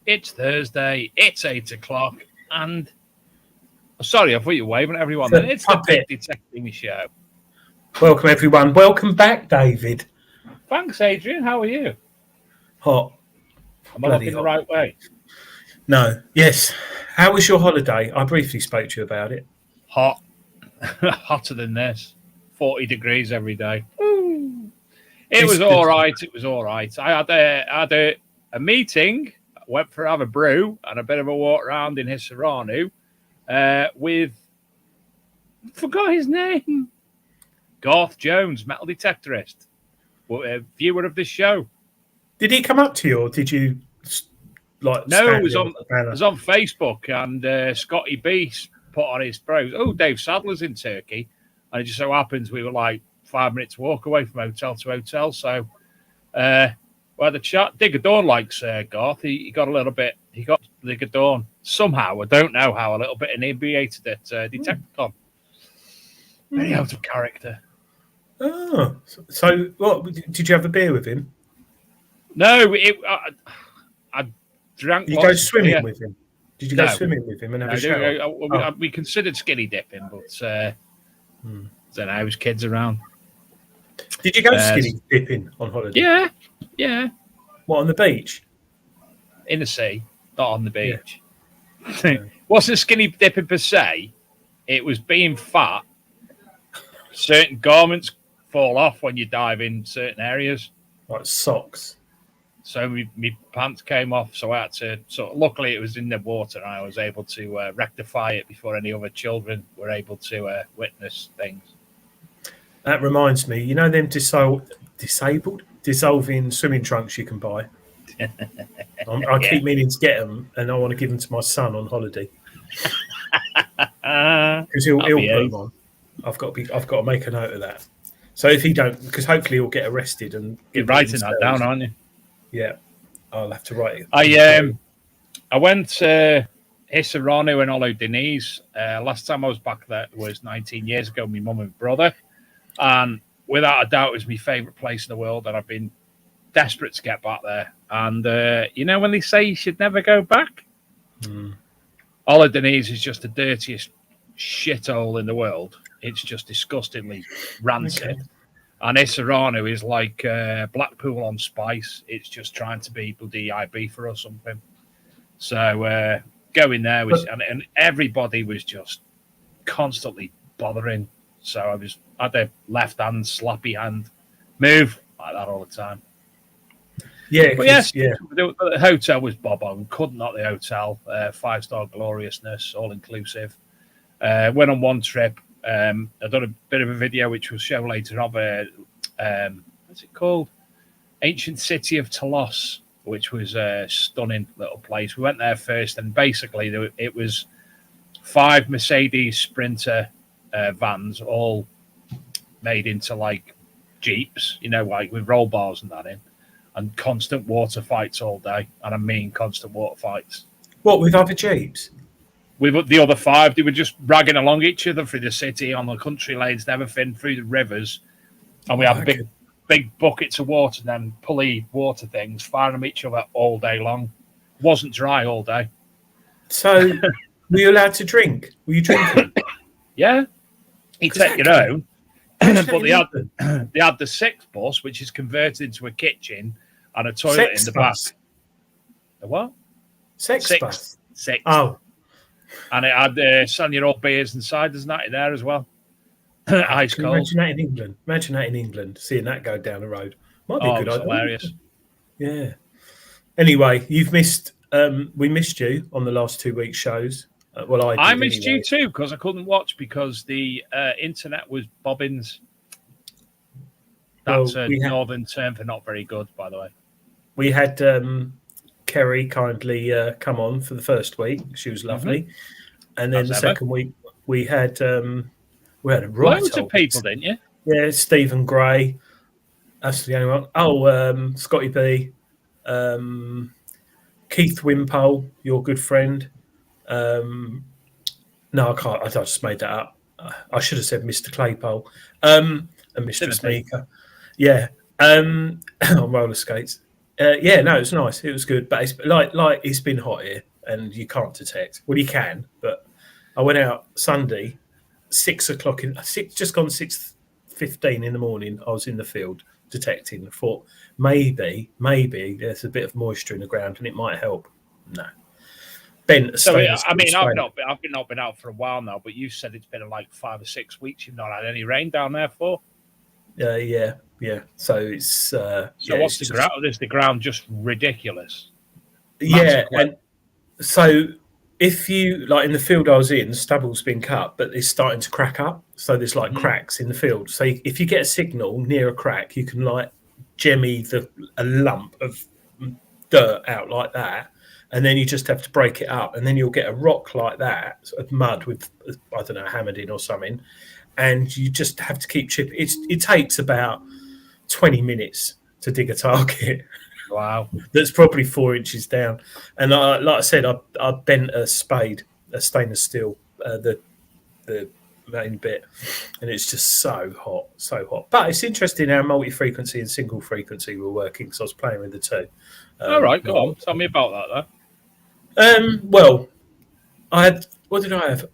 It's Thursday, it's 8 o'clock, and sorry, I thought you were waving at everyone. It's the Big Detective Show. Welcome, everyone. Welcome back, David. Thanks, Adrian. How are you? Hot. Am I looking the right way? No. Yes. How was your holiday? I briefly spoke to you about it. Hot. Hotter than this. 40 degrees every day. It was all right. It was all right. I had a meeting. Went for have a brew and a bit of a walk around in Hisaranu with, forgot his name, Garth Jones, metal detectorist, a viewer of this show. Did he come up to you, or did you like? No, it was on Facebook, and Scotty B put on his pros. Oh, Dave Sadler's in Turkey, and it just so happens we were like 5 minutes walk away from hotel to hotel, so. Well, the chat, Digger Dawn likes Garth. He got Digger Dawn somehow. I don't know how, a little bit inebriated at Detecticon. Very out of character. Oh, so what? Did you have a beer with him? No, I drank. You go swimming with him? Did you go swimming with him and have a shower? We considered skinny dipping, but I don't know. There was kids around. Did you go skinny dipping on holiday? Yeah. What, on the beach? In the sea, not on the beach. Yeah. Wasn't skinny dipping per se. It was being fat. Certain garments fall off when you dive in certain areas. Like socks. So my pants came off, so I had to luckily it was in the water and I was able to rectify it before any other children were able to witness things. That reminds me, you know them dissolving swimming trunks you can buy? I keep meaning to get them, and I want to give them to my son on holiday. Because he'll put them on. I've got to make a note of that. So if he don't, because hopefully he'll get arrested and you're writing that down, aren't you? Yeah, I'll have to write it. I went to Hisaranu and Olo Denise. Last time I was back there was 19 years ago. My mum and brother, and without a doubt, it was my favourite place in the world, and I've been desperate to get back there. And when they say you should never go back, Holidays is just the dirtiest shithole in the world. It's just disgustingly rancid. Okay. And Isarano is like Blackpool on spice. It's just trying to be bloody Ibiza or something. So going there was, and everybody was just constantly bothering. So I had a left hand, slappy hand move like that all the time. Yeah, but yes, the hotel was bob on. Couldn't knock the hotel. 5-star gloriousness, all inclusive. Went on one trip. I've done a bit of a video which we'll show later of what's it called? Ancient City of Talos, which was a stunning little place. We went there first, and basically it was 5 Mercedes Sprinter vans, all made into like Jeeps, like with roll bars and that in, and constant water fights all day. And I mean constant water fights. What, with other Jeeps? With the other 5, they were just ragging along each other through the city, on the country lanes, and everything, through the rivers. And we had big buckets of water and then pulley water things, firing them each other all day long. Wasn't dry all day. So, were you allowed to drink? Were you drinking? Yeah. You take your own. But they had the 6 bus, which is converted into a kitchen and a toilet in the back. The what? Sex bus? 6. Oh. And it had selling your old beers and ciders and that in there as well. Ice cold. Imagine that in England. Seeing that go down the road. Might be a good idea. Hilarious. Yeah. Anyway, you've missed. We missed you on the last 2 weeks' shows. I missed you too because I couldn't watch because the internet was bobbins. That's a northern term for not very good, by the way. We had Kerry kindly come on for the first week. She was lovely, and then the second week we had a loads of people, didn't you? Yeah, Stephen Gray. That's the only one. Oh, Scotty B, Keith Wimpole, your good friend. No, I can't. I just made that up. I should have said Mr. Claypole and Mr. Smeaker. Yeah, on roller skates. No, it was nice. It was good, but it's like it's been hot here, and you can't detect. Well, you can, but I went out Sunday, 6 o'clock just gone 6:15 in the morning. I was in the field detecting. I thought maybe there's a bit of moisture in the ground, and it might help. No. So I mean, I've not been out for a while now, but you said it's been like 5 or 6 weeks. You've not had any rain down there for. Yeah. So it's. What's the ground? Is the ground just ridiculous? Yeah, and so if you like in the field I was in, stubble's been cut, but it's starting to crack up. So there's like cracks in the field. So if you get a signal near a crack, you can like jemmy a lump of dirt out like that. And then you just have to break it up, and then you'll get a rock like that, sort of mud with, I don't know, hammered in or something, and you just have to keep chipping. It takes about 20 minutes to dig a target. Wow. That's probably 4 inches down. And like I said, I bent a spade, a stainless steel, the main bit, and it's just so hot. But it's interesting how multi-frequency and single frequency were working, because I was playing with the two. All right, go on. Tell me about that, though. Well, I had, what did I have?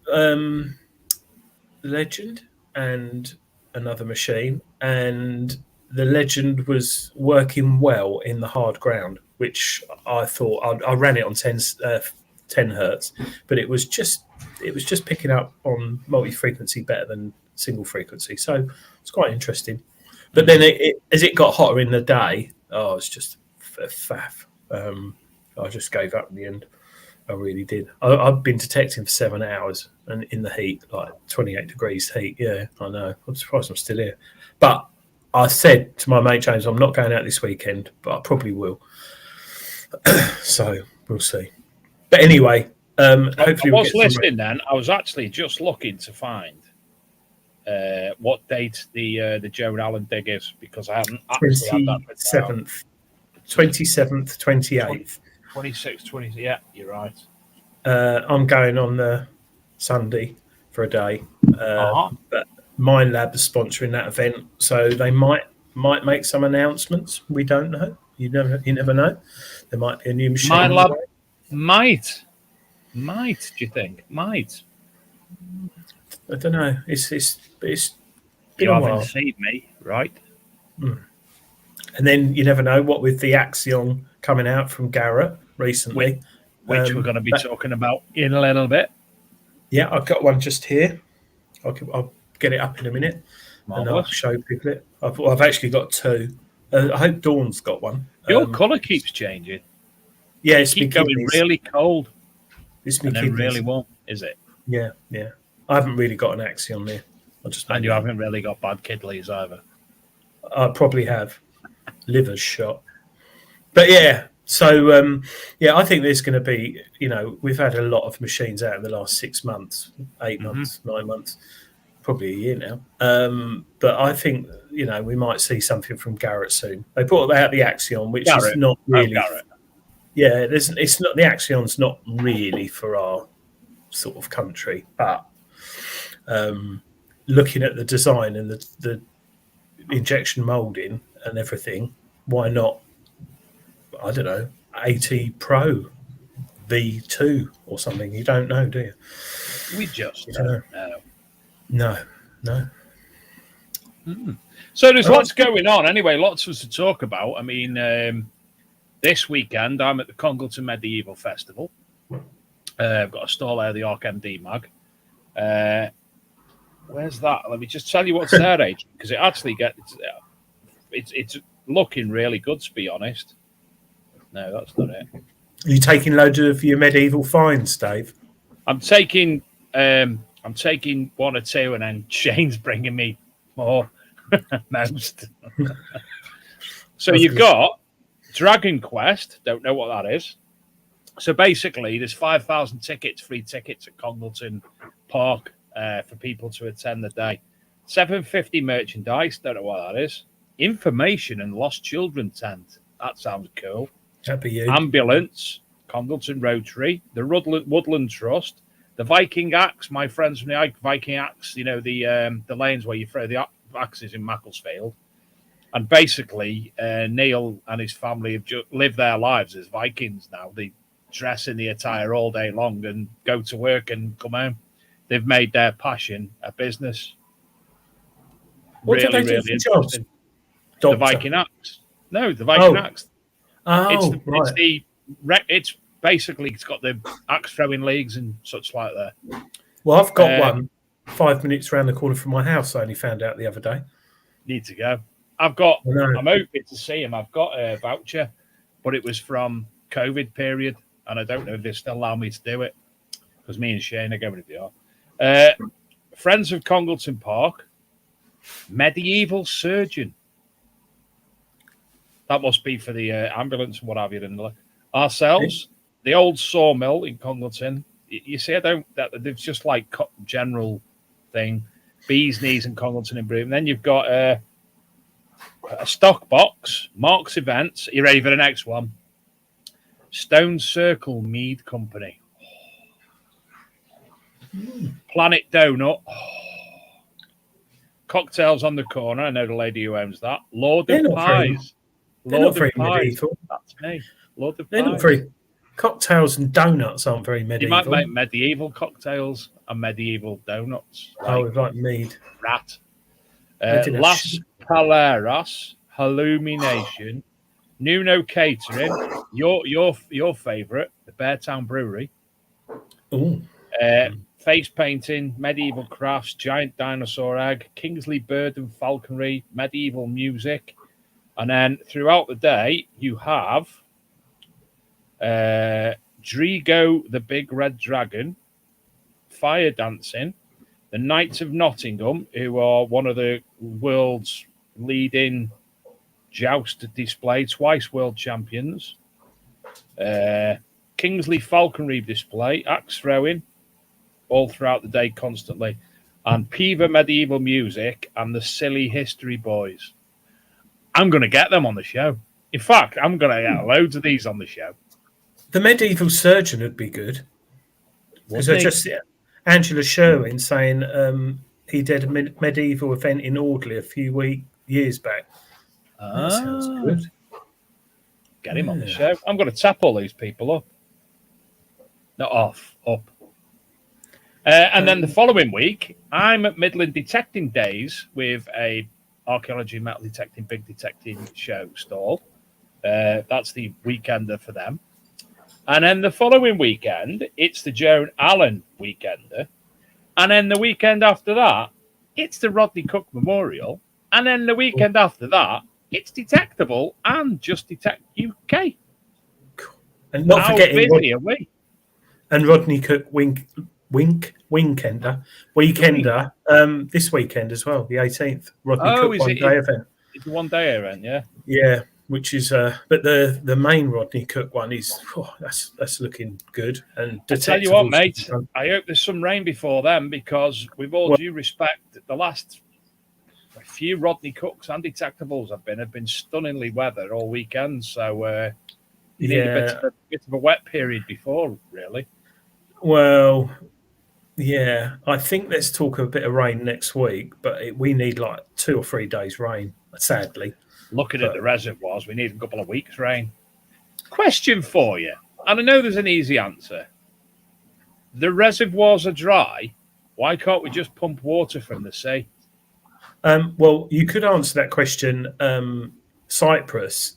Legend and another machine, and the Legend was working well in the hard ground, which I thought I ran it on 10 hertz, but it was just picking up on multi-frequency better than single frequency, so it's quite interesting. But then as it got hotter in the day, it's just faff. I just gave up in the end. I really did. I've been detecting for 7 hours, and in the heat, like 28 degrees heat. Yeah, I know. I'm surprised I'm still here. But I said to my mate James, I'm not going out this weekend, but I probably will. So we'll see. But anyway, hopefully I was listening then. I was actually just looking to find what date the Joe Allen dig is, because I haven't actually had that. 27th, 28th. 26th, 20th. Yeah, you're right. I'm going on the Sunday for a day. But Mind Lab is sponsoring that event, so they might make some announcements. We don't know. You never know. There might be a new machine. My lab might. Do you think? Might. I don't know. It's been You a haven't while. seen me, right? And then you never know what with the Axion coming out from Garrett recently. Which we're going to be talking about in a little bit. Yeah, I've got one just here. I'll get it up in a minute. Marvelous. And I'll show people it. I've actually got two. I hope Dawn's got one. Your colour keeps changing. Yeah, it's keep going really cold. It's and then really warm, is it? Yeah. I haven't really got an Axion there. And you haven't really got bad kidneys either. I probably have. Liver's shot. But yeah, so I think there's going to be, we've had a lot of machines out in the last 6 months, 8 months, 9 months, probably a year now. But I think, we might see something from Garrett soon. They brought out the Axion, which is not really. Garrett. Yeah, it's not, the Axion's not really for our sort of country, but looking at the design and the injection molding and everything, why not? I don't know, 80 Pro V2 or something. You don't know, do you? We just don't know. No. So there's lots going on. Anyway, lots for us to talk about. I mean, this weekend I'm at the Congleton Medieval Festival. I've got a stall there, the Arc MD mag. Where's that? Let me just tell you what's there, Adrian, because it actually it's looking really good, to be honest. No, that's not it. Are you taking loads of your medieval finds, Dave? I'm taking one or two, and then Shane's bringing me more. Most. So you've got Dragon Quest. Don't know what that is. So basically, there's 5,000 tickets, free tickets at Congleton Park for people to attend the day. 750 merchandise. Don't know what that is. Information and lost children tent. That sounds cool. That'd be you. Ambulance, Congleton Rotary, the Woodland Trust, the Viking Axe. My friends from the Viking Axe. The lanes where you throw the axes in Macclesfield. And basically, Neil and his family have lived their lives as Vikings now. They dress in the attire all day long and go to work and come home. They've made their passion a business. What do they do for jobs? The Viking Axe. No, the Viking Axe. Oh, It's basically, it's got the axe throwing leagues and such like that. Well, I've got one 5 minutes around the corner from my house. I only found out the other day. Need to go. I'm hoping to see him. I've got a voucher, but it was from COVID period, and I don't know if they still allow me to do it because me and Shane are going to do it. Friends of Congleton Park, medieval surgeon. That must be for the ambulance and what have you. Ourselves, the old sawmill in Congleton. You see, there's just like general thing. Bees Knees and Congleton and Broome. Then you've got a stock box, Mark's Events. Are you ready for the next one? Stone Circle Mead Company. Planet Donut. Cocktails on the Corner. I know the lady who owns that. Lord of Pies. Lord of Pies. That's me. Lord of They're Pies. not very. Cocktails and donuts aren't very medieval. You might make medieval cocktails and medieval donuts. Like mead. Rat. Las Paleras, Hallumination, Nuno Catering, your favourite, the Beartown Brewery. Ooh. Face Painting, Medieval Crafts, Giant Dinosaur Egg, Kingsley Bird and Falconry, Medieval Music. And then throughout the day, you have Drigo, the Big Red Dragon, Fire Dancing, the Knights of Nottingham, who are one of the world's leading joust display, twice world champions, Kingsley Falconry display, axe throwing, all throughout the day constantly, and Piva Medieval Music and the Silly History Boys. I'm going to get them on the show. In fact, I'm going to get loads of these on the show. The medieval surgeon would be good. Because I just Angela Sherwin saying he did a medieval event in Audley a few years back. That sounds good. get him on the show. I'm going to tap all these people up. Not off, up. And then the following week, I'm at Midland Detecting Days with a archaeology, metal detecting, big detecting show stall. That's the weekender for them. And then the following weekend, it's the Joan Allen weekender. And then the weekend after that, it's the Rodney Cook Memorial. And then the weekend after that, it's Detectable and Just Detect UK. And not forgetting busy are we? And Rodney Cook Weekender this weekend as well, the 18th. Rodney Cook one-day event. It's a one-day event, yeah. Yeah, which is but the main Rodney Cook one is that's looking good. And I tell you what, mate, I hope there's some rain before then, because with all due respect, the last few Rodney Cooks and Detectables have been stunningly weathered all weekend. So you need a bit of a wet period before, really. Well, yeah, I think let's talk a bit of rain next week, but we need like 2 or 3 days rain, sadly. Looking at the reservoirs, we need a couple of weeks rain. Question for you, and I know there's an easy answer. The reservoirs are dry. Why can't we just pump water from the sea? Well, you could answer that question. Cyprus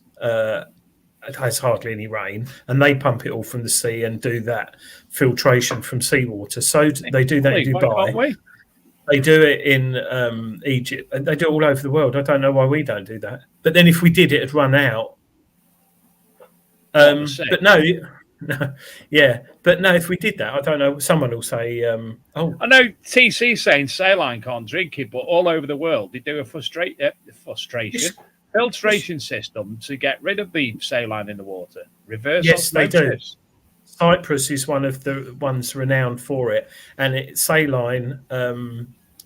has hardly any rain, and they pump it all from the sea and do that filtration from seawater. So they do that in Dubai. They do it in Egypt, and they do it all over the world. I don't know why we don't do that. But then if we did, it'd run out. But no, yeah. But no, if we did that, I don't know. Someone will say, I know TC saying saline can't drink it, but all over the world they do a filtration system to get rid of the saline in the water. Reverse osmosis. They do. Cyprus is one of the ones renowned for it, and saline.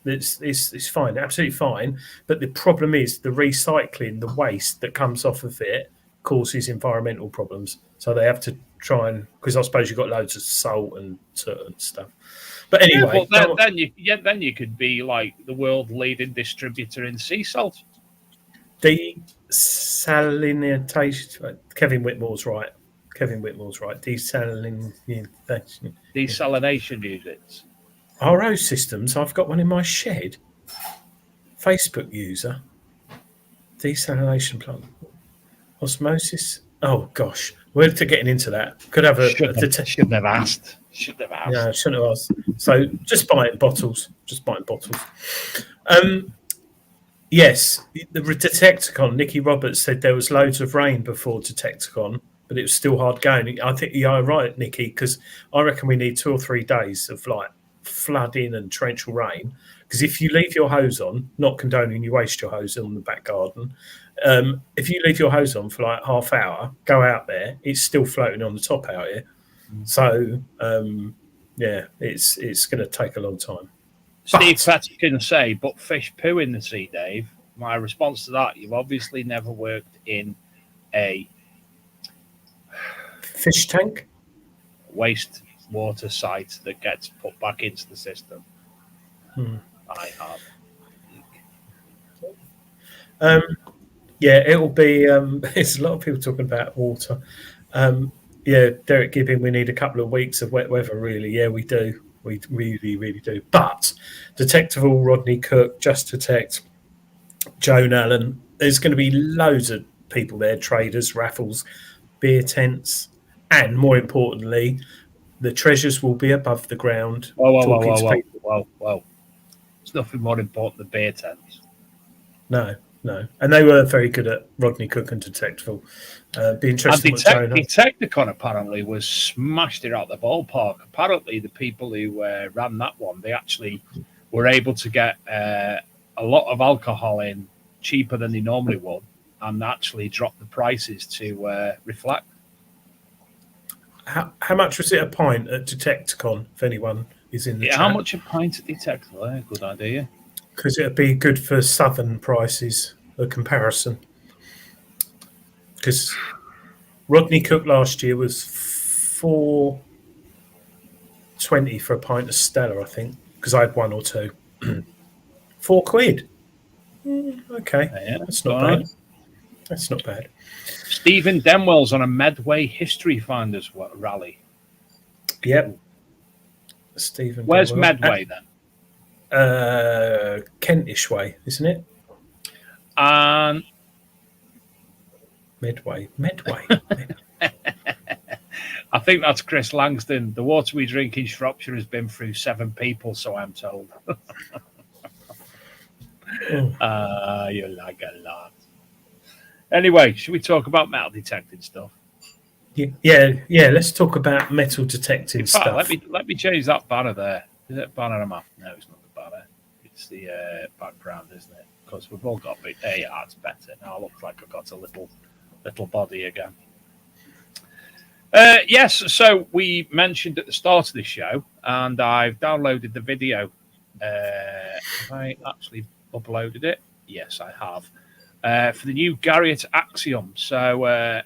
It's fine, absolutely fine. But the problem is the recycling, the waste that comes off of it causes environmental problems. So they have to try and, because I suppose you've got loads of salt and certain stuff. But anyway, then you could be like the world leading distributor in sea salt. Desalination. Kevin Whitmore's right. Desalination units. RO systems. I've got one in my shed. Facebook user. Desalination plant. Osmosis. Oh gosh, we're getting into that. Could have shouldn't have asked. Yeah, shouldn't have asked. So just buying bottles. Yes, the Detecticon. Nicky Roberts said there was loads of rain before Detecticon, but it was still hard going. I think you're right, Nicky, because I reckon we need 2 or 3 days of like flooding and torrential rain. Because if you leave your hose on, not condoning you waste your hose on the back garden, if you leave your hose on for like half hour, go out there, it's still floating on the top out here. So it's going to take a long time. Steve Petty can say, but fish poo in the sea, Dave. My response to that, you've obviously never worked in a fish tank waste water site that gets put back into the system. I have. It'll be there's a lot of people talking about water. Derek Gibbing, we need a couple of weeks of wet weather, really. Yeah, we do. We really, really do. But Detectable, Rodney Cook, Just Detect, Joan Allen, there's going to be loads of people there, traders, raffles, beer tents, and more importantly, the treasures will be above the ground. Whoa. It's nothing more important than beer tents. No. And they were very good at Rodney Cook and Detectable. Be interesting what Joan Detecticon apparently was smashed it out the ballpark. Apparently, the people who ran that one, they actually were able to get a lot of alcohol in cheaper than they normally would, and actually drop the prices to reflect. How much was it a pint at Detecticon, if anyone is in the chat? How much a pint at Detecticon? Good idea. Because it would be good for southern prices, a comparison. Because Rodney Cook last year was $4.20 for a pint of Stella, I think, because I had 1 or 2. £4. Okay, yeah, that's not bad. That's not bad. Stephen Denwell's on a Medway History Finders rally. Yep. Stephen. Where's Denwell. Medway then? Kentish way, isn't it? And Medway. I think that's Chris Langston. The water we drink in Shropshire has been through 7 people, so I'm told. You like a lot. Anyway, should we talk about metal detecting stuff? Yeah. Let's talk about metal detecting stuff. Let me change that banner there. Is it banner I'm after? No, it's not the banner. It's the background, isn't it? Because we've all got big. Yeah, it's better now. I look like I've got a little body again. Yes, so we mentioned at the start of the show, and I've downloaded the video. Have I actually uploaded it? Yes, I have. For the new Garriott Axiom. So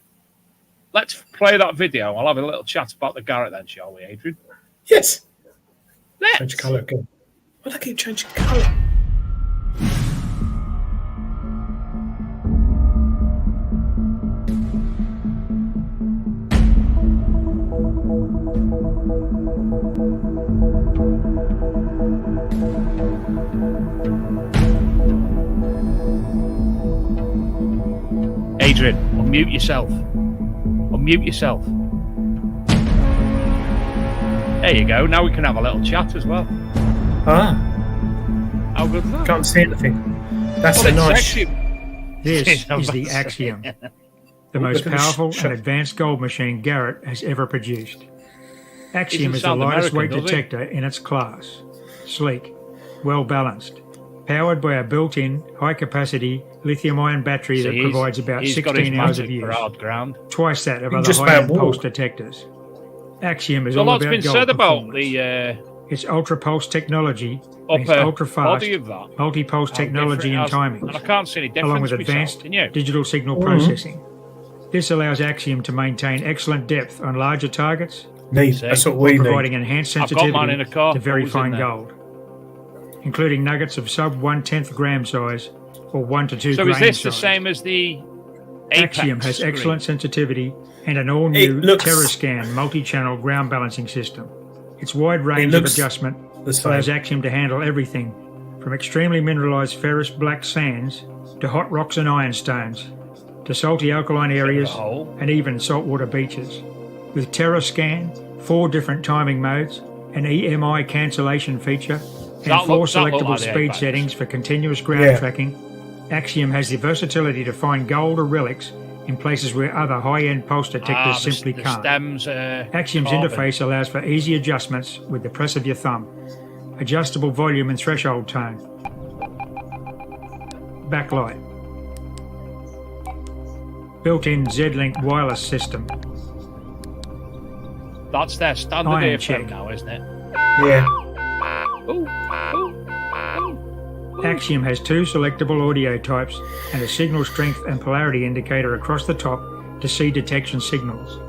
let's play that video. I'll have a little chat about the Garriott then, shall we, Adrian? Yes. Let's. Change colour again. Why do I keep changing colour? Adrian, unmute yourself. There you go. Now we can have a little chat as well. How good is that? Can't see anything. That's a nice. This is the Axiom, the most powerful and advanced gold machine Garriott has ever produced. Axiom is the lightest weight detector in its class. Sleek, well balanced, powered by a built-in high-capacity lithium-ion battery that provides about 16 hours of use, twice that of other high-end pulse detectors. Axiom is all about gold performance. Its ultra-pulse technology means ultra-fast, multi-pulse technology and timing, I can't see any difference along with advanced digital signal processing. This allows Axiom to maintain excellent depth on larger targets, That's what we providing need. enhanced sensitivity to very fine gold, including nuggets of sub 1/10 gram size or 1 to 2 grain size. So is this the same as the Apex Axiom has screen? excellent sensitivity and an all-new TerraScan multi-channel ground balancing system. Its wide range of adjustment allows Axiom to handle everything from extremely mineralized ferrous black sands to hot rocks and ironstones to salty alkaline areas and even saltwater beaches. With TerraScan, 4 different timing modes, an EMI cancellation feature, and 4 selectable speed settings for continuous ground tracking, Axiom has the versatility to find gold or relics in places where other high-end pulse detectors simply can't. Axiom's interface allows for easy adjustments with the press of your thumb, adjustable volume and threshold tone, backlight, built-in Z-Link wireless system. That's their standard earphone now, isn't it? Yeah. Axiom has 2 selectable audio types and a signal strength and polarity indicator across the top to see detection signals.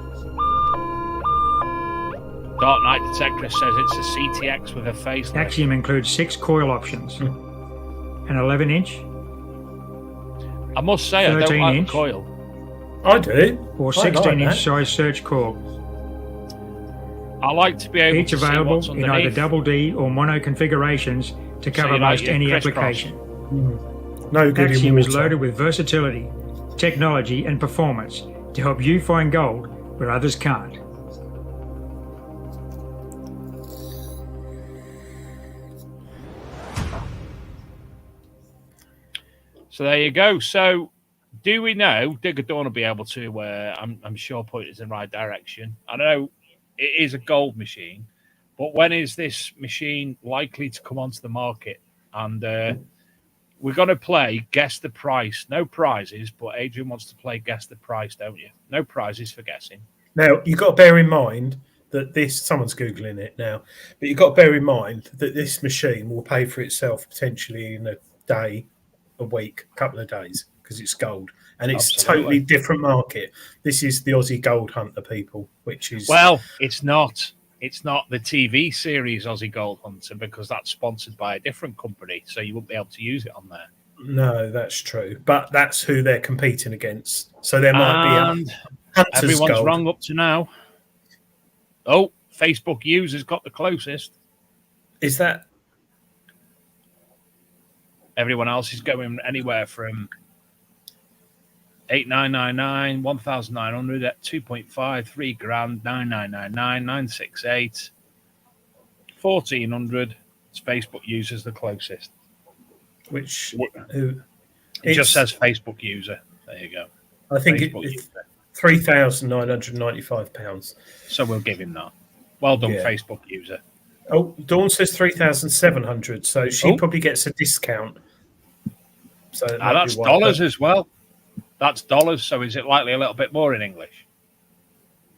Dark Knight Detector says it's a CTX with a facelift. Axiom includes 6 coil options, an 11-inch, I must say, I don't like the coil. I do. Or 16-inch size search coil. I like to be able each to available see what's in either double D or mono configurations to cover most any application. No good. Axiom is loaded with versatility, technology and performance to help you find gold where others can't. So there you go. So do we know Digger Dawn will be able to, I'm sure, point us in the right direction? I know it is a gold machine, but when is this machine likely to come onto the market? And we're going to play Guess the Price. No prizes, but Adrian wants to play Guess the Price, don't you? No prizes for guessing. Now, you've got to bear in mind that someone's Googling it now, but you've got to bear in mind that this machine will pay for itself potentially in a day, a week, a couple of days, because it's gold. And it's a totally different market. This is the Aussie Gold Hunter, people, which is... Well, it's not. It's not the TV series Aussie Gold Hunter because that's sponsored by a different company, so you won't be able to use it on there. No, that's true. But that's who they're competing against. So there might be a Hunter's everyone's Gold. wrong up to now. Oh, Facebook users got the closest. Is that? Everyone else is going anywhere from 8,999, 1,900 at 2.5, 3 grand, 9,999, 968, 1,400. It's Facebook users the closest. Which it just says Facebook user. There you go. I think it's £3,995. So we'll give him that. Well done, Facebook user. Oh, Dawn says 3,700. So she probably gets a discount. So that's dollars as well. That's dollars. So is it likely a little bit more in English?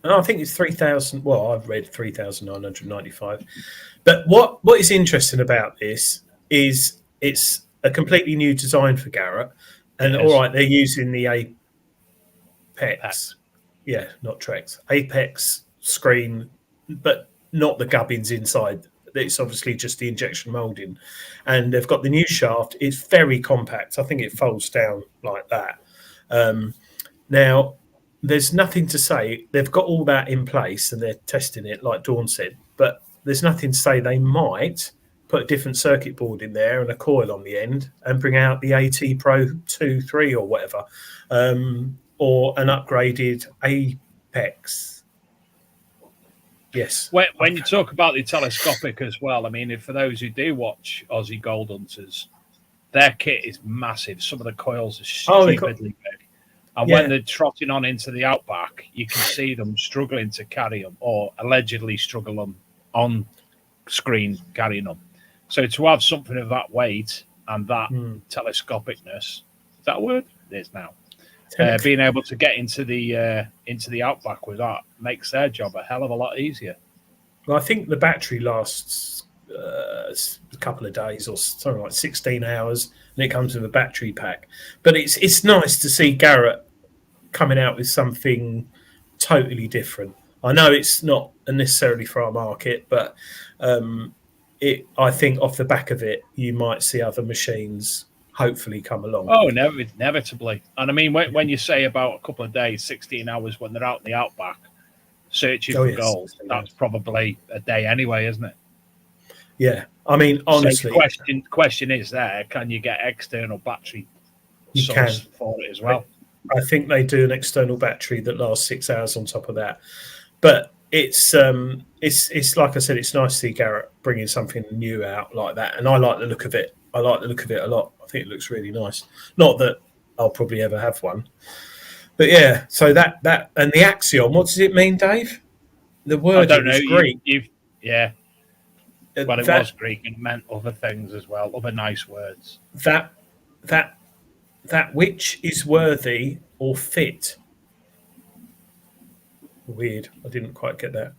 No, I think it's 3,000. Well, I've read 3,995. But what is interesting about this is it's a completely new design for Garrett. And all right, they're using the Apex. Yeah, not Trex. Apex screen, but not the gubbins inside. It's obviously just the injection molding. And they've got the new shaft. It's very compact. I think it folds down like that. Now, there's nothing to say. They've got all that in place and they're testing it, like Dawn said. But there's nothing to say they might put a different circuit board in there and a coil on the end and bring out the AT Pro 2, 3 or whatever, or an upgraded Apex. Yes. When you talk about the telescopic as well, I mean, for those who do watch Aussie Gold Hunters, their kit is massive. Some of the coils are stupidly big. And when they're trotting on into the outback, you can see them struggling to carry them or allegedly struggle them on screen carrying them. So to have something of that weight and that telescopicness, is that a word? It is now. Being able to get into the outback with that makes their job a hell of a lot easier. Well, I think the battery lasts a couple of days or something like 16 hours, and it comes with a battery pack. But it's nice to see Garrett coming out with something totally different. I know it's not necessarily for our market, but I think off the back of it, you might see other machines hopefully come along. Oh, inevitably. And I mean, when you say about a couple of days, 16 hours when they're out in the outback searching for gold, that's probably a day anyway, isn't it? Yeah. I mean, honestly. So the question is there, can you get external battery source for it as well? I think they do an external battery that lasts 6 hours on top of that. But it's like I said, it's nice to see Garrett bringing something new out like that. And I like the look of it. I like the look of it a lot. I think it looks really nice. Not that I'll probably ever have one. But yeah, so that and the Axion, what does it mean, Dave? The word I don't know. Is Greek. Yeah. But it was Greek and meant other things as well, other nice words. That which is worthy or fit. Weird. I didn't quite get that.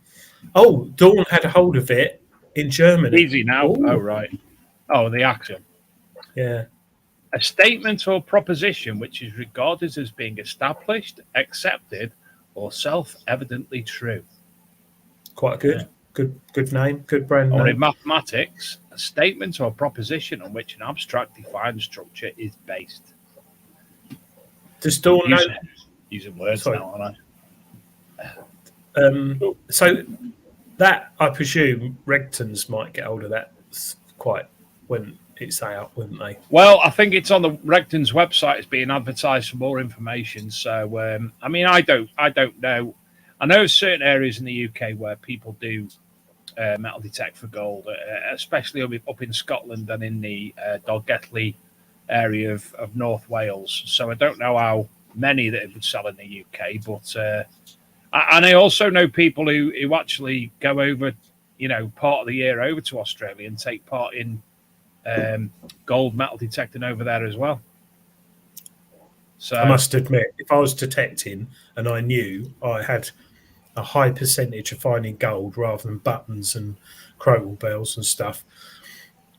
Oh, Dawn had a hold of it in Germany. Easy now. Ooh. Oh, right. Oh, the Axion. Yeah. A statement or proposition which is regarded as being established, accepted, or self-evidently true. Quite good. Yeah. Good name. Good brand name. Or in mathematics, a statement or proposition on which an abstract defined structure is based. Does Dawn know? Using words now, aren't I? So that, I presume, Regtons might get hold of that quite when it's out, wouldn't they? Well, I think it's on the Regtons website. It's being advertised for more information. So, I mean, I don't know. I know certain areas in the UK where people do metal detect for gold, especially up in Scotland and in the Dolgelly area of North Wales. So I don't know how many that it would sell in the UK, but and I also know people who actually go over, part of the year over to Australia and take part in gold metal detecting over there as well. So I must admit, if I was detecting and I knew I had a high percentage of finding gold rather than buttons and crowel bells and stuff,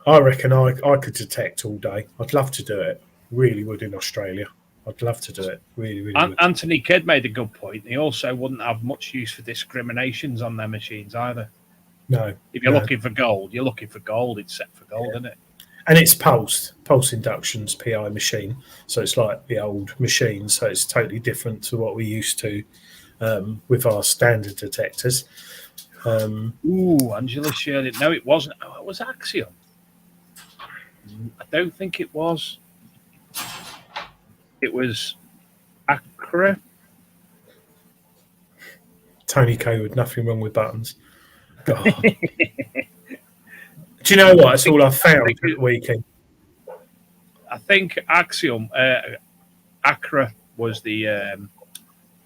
I reckon I could detect all day. I'd love to do it. Really would in Australia. I'd love to do it. Really would. Anthony Kidd made a good point. They also wouldn't have much use for discriminations on their machines either. No. If you're looking for gold, you're looking for gold. It's set for gold, isn't it? And it's pulse induction's PI machine. So it's like the old machine. So it's totally different to what we used to with our standard detectors. Angela Shirley. No, it wasn't. Oh, it was Axiom. I don't think it was. It was Acra. Tony K with nothing wrong with buttons. Do you know what? It's all I found at the weekend. I think Axiom, Acra was the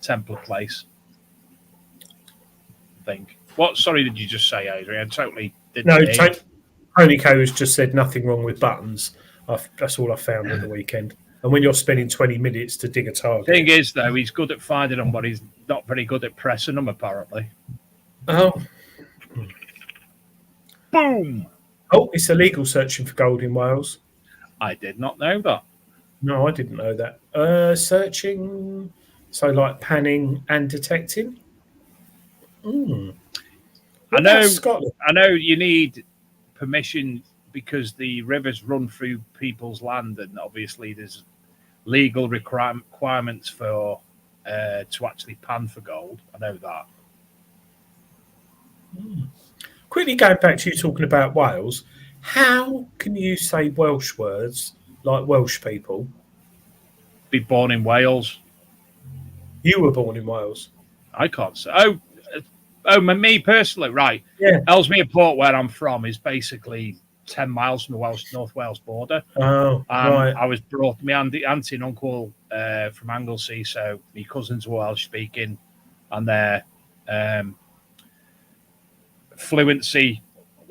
template place. I think. What? Sorry, did you just say, Adrian? I totally didn't. No, Tony K has just said nothing wrong with buttons. That's all I found at the weekend. And when you're spending 20 minutes to dig a target. Thing is, though, he's good at finding them, but he's not very good at pressing them, apparently. Oh. Boom! Oh, it's illegal searching for gold in Wales. I did not know that. No, I didn't know that. Searching, so like panning and detecting. I know you need permission because the rivers run through people's land, and obviously there's legal requirements for to actually pan for gold. I know that. Quickly going back to you talking about Wales, how can you say Welsh words like Welsh people? Be born in Wales. You were born in Wales. I can't say. Me personally, right? Yeah. Ellesmere Port, where I'm from, is basically 10 miles from the North Wales border. Oh, right. I was brought, my auntie and uncle from Anglesey, so my cousins were Welsh speaking, and their fluency,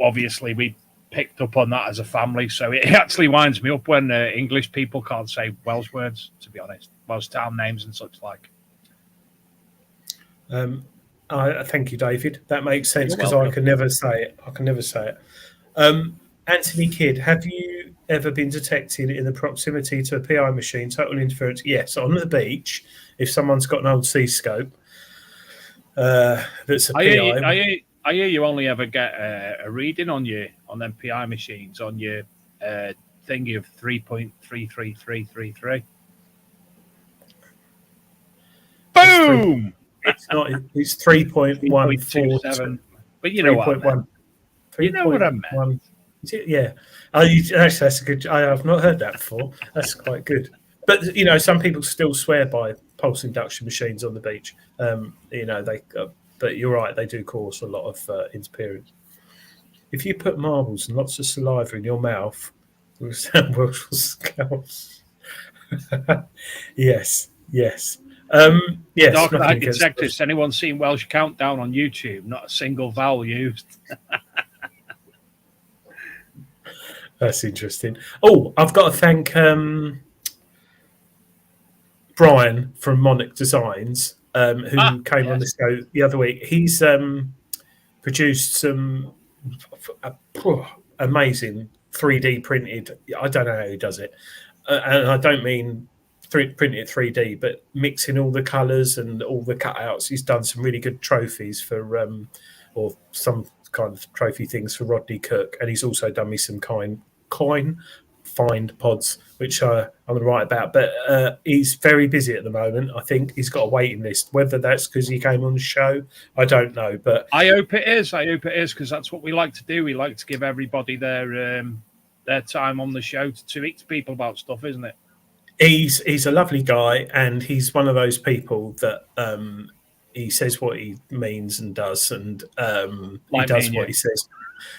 obviously, we picked up on that as a family. So it actually winds me up when English people can't say Welsh words, to be honest, Welsh town names and such like. Thank you, David. That makes sense because I can never say it. Anthony Kidd, have you ever been detected in the proximity to a PI machine, total interference? Yes, on the beach. If someone's got an old C-scope, that's a PI. I hear you only ever get a reading on them PI machines on your thingy of 3.33333. Boom! It's not. It's 3.147. But you know what? 3.1. You know what I meant. Yeah. Actually, that's a good. I have not heard that before. That's quite good. But some people still swear by pulse induction machines on the beach. They. But you're right, they do cause a lot of interference. If you put marbles and lots of saliva in your mouth, it will sound Welsh scouts. Yes. Yes. Dark Knight Detectives. Anyone seen Welsh Countdown on YouTube? Not a single vowel used. That's interesting. Oh, I've got to thank Brian from Monarch Designs. Who came on the show the other week. He's produced some amazing 3D printed. I don't know how he does it. And I don't mean printed 3D, but mixing all the colours and all the cutouts. He's done some really good trophies for, or some kind of trophy things for Rodney Cook. And he's also done me some coin find pods, which I'm going to write about. But he's very busy at the moment. I think he's got a waiting list. Whether that's because he came on the show, I don't know. But I hope it is. Because that's what we like to do. We like to give everybody their time on the show to speak to people about stuff, isn't it? He's a lovely guy, and he's one of those people that he says what he means and does, and he does what he says.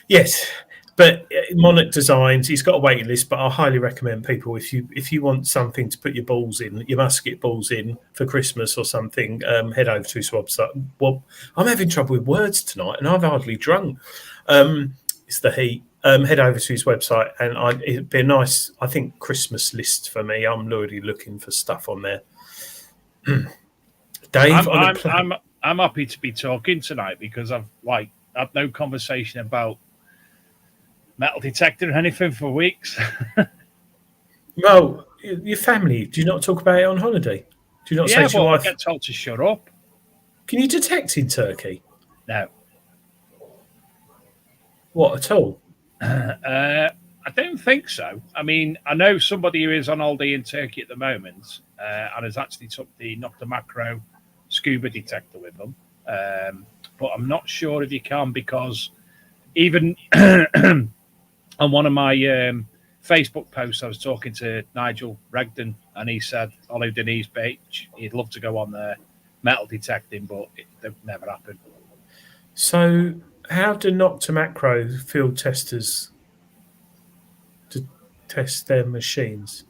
Yes. But Monarch Designs, he's got a waiting list, but I highly recommend people, if you want something to put your balls in, your musket balls in for Christmas or something, head over to his website. Well, I'm having trouble with words tonight, and I've hardly drunk. It's the heat. Head over to his website, and it'd be a nice, I think, Christmas list for me. I'm already looking for stuff on there. Dave, I'm happy to be talking tonight because I've had no conversation about metal detector or anything for weeks. Well, your family, do you not talk about it on holiday? Do you not say to your wife? I get told to shut up. Can you detect in Turkey? No. What at all? I I don't think so. I mean, I know somebody who is on holiday in Turkey at the moment and has actually took the Nocta Macro scuba detector with them. But I'm not sure if you can, because even on one of my Facebook posts, I was talking to Nigel Regden, and he said Olive Denise Beach, he'd love to go on there metal detecting, but it never happened. So how do Nocta Macro field testers to test their machines?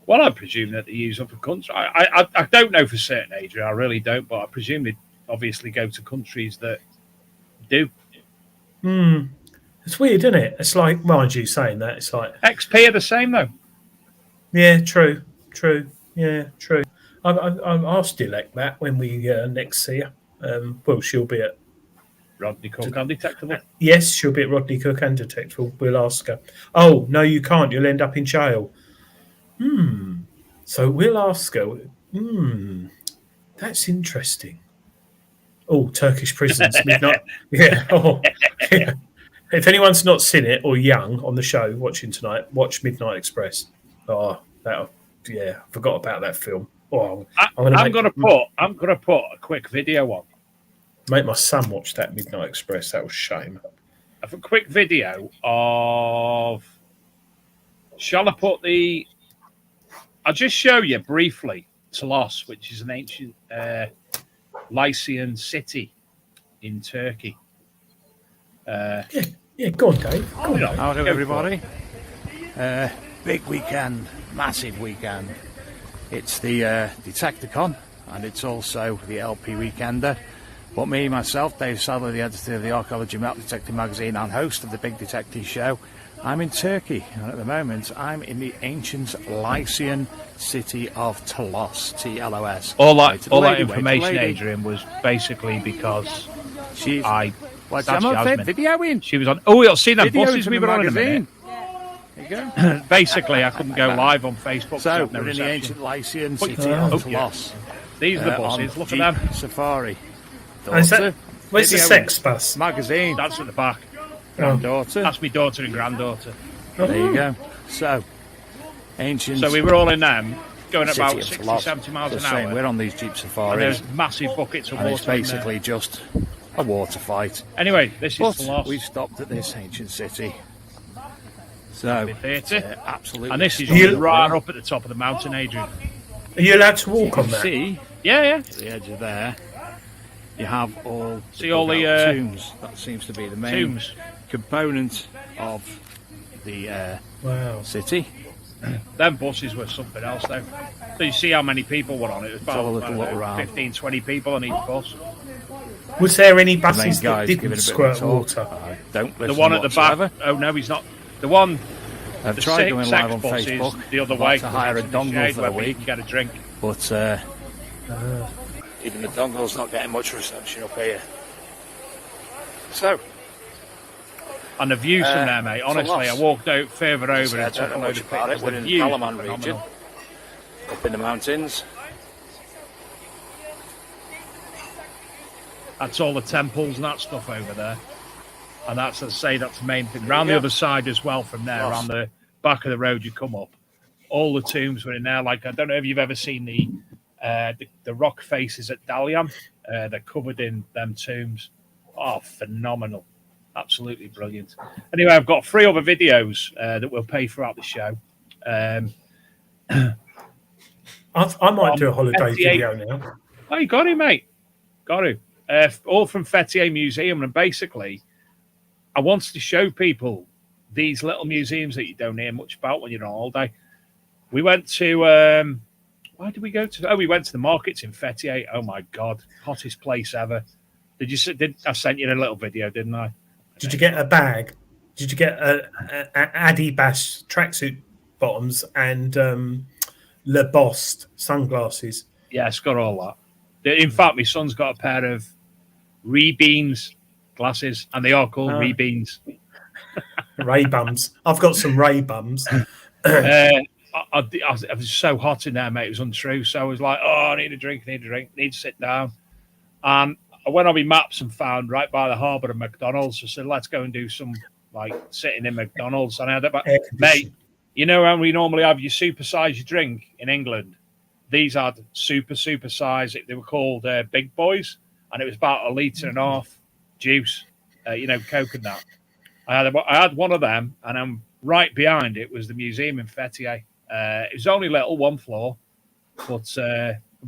Well, I presume that they use other countries. I don't know for certain, Adrian. I really don't, but I presume they obviously go to countries that do. It's weird, isn't it? It's like, mind you saying that, it's like XP are the same though. Yeah, true. Yeah, true. I'll still elect that when we next see her. Well, she'll be at Rodney Cook undetectable. Yes, she'll be at Rodney Cook undetectable. We'll ask her. Oh no, you can't. You'll end up in jail. So we'll ask her. That's interesting. Oh, Turkish prisons, midnight. Yeah. Oh, yeah. If anyone's not seen it or young on the show watching tonight, watch Midnight Express. Oh, I forgot about that film. Oh, I'm gonna put a quick video on. Make my son watch that Midnight Express. That was shame. A quick video of. Shall I put the? I'll just show you briefly Talos, which is an ancient Lycian city in Turkey. Yeah, go on, Dave. How do everybody? Big weekend, massive weekend. It's the Detecticon, and it's also the LP Weekender. But me, myself, Dave Sadler, the editor of the Archaeology Metal Detecting magazine and host of the Big Detecting Show, I'm in Turkey, and at the moment I'm in the ancient Lycian city of Talos, T-L-O-S. All that information, Adrian, was basically because I'm videoing. She was on. Oh, you'll see that buses we were on in a minute. There you go. Basically, I couldn't go live on Facebook. So we're in the ancient Lycian city of Talos. These are the buses. Look at them. Safari. Where's the sex bus? Magazine. That's at the back. Granddaughter. That's my daughter and granddaughter. There you go. So, ancient. So we were all in them, going at about 60, Talos. 70 miles an hour. We're on these Jeep Safaris. And there's massive buckets of water. And it's basically just a water fight. Anyway, this is Talos. We've stopped at this ancient city. So, absolutely. And this is right up at the top of the mountain, Adrian. Are you allowed to walk on that? See? Yeah. At the edge of there, you have all the tombs. That seems to be the main component of the city. Them buses were something else, though. So you see how many people were on it. It was about 15, 20 people on each bus. Was there any buses that didn't squirt water? Don't listen. The one at the back. Oh no, he's not. The one. I've tried going live on Facebook. The other way to hire a dongle for a week. Get a drink. But even the dongle's not getting much reception up here. So. And the views from there, mate. Honestly, I walked out further over and took a load of pictures. We're in the Kalaman region, up in the mountains. That's all the temples and that stuff over there. And that's, as I say, that's the main thing. Around the other side as well from there, around the back of the road you come up, all the tombs were in there. Like, I don't know if you've ever seen the rock faces at Dalian. They're covered in them tombs. Oh, phenomenal. Absolutely brilliant. Anyway, I've got 3 other videos that we'll play throughout the show. I might do a holiday video now. Oh, you got it, mate. Got it. All from Fethiye Museum. And basically, I wanted to show people these little museums that you don't hear much about when you're on holiday. We went to... where did we go to? Oh, we went to the markets in Fethiye. Oh, my God. Hottest place ever. I sent you a little video, didn't I? Did you get a bag? Did you get a Adidas tracksuit bottoms and Le Bost sunglasses? Yeah, it's got all that. In fact, my son's got a pair of Ray-Bans glasses, and they are called Ray-Bans. Ray-Bums. I've got some Ray-Bums. I was so hot in there, mate. It was untrue. So I was like, I need a drink, need to sit down. And I went on my maps and found right by the harbour of McDonald's. I said, let's go and do some like sitting in McDonald's. And I had about, mate, you know how we normally have your supersize your drink in England? These are super size. They were called Big Boys, and it was about 1.5 litre juice, Coke and that. I had one of them, and right behind it was the museum in Fethiye. It was only little, 1 floor, but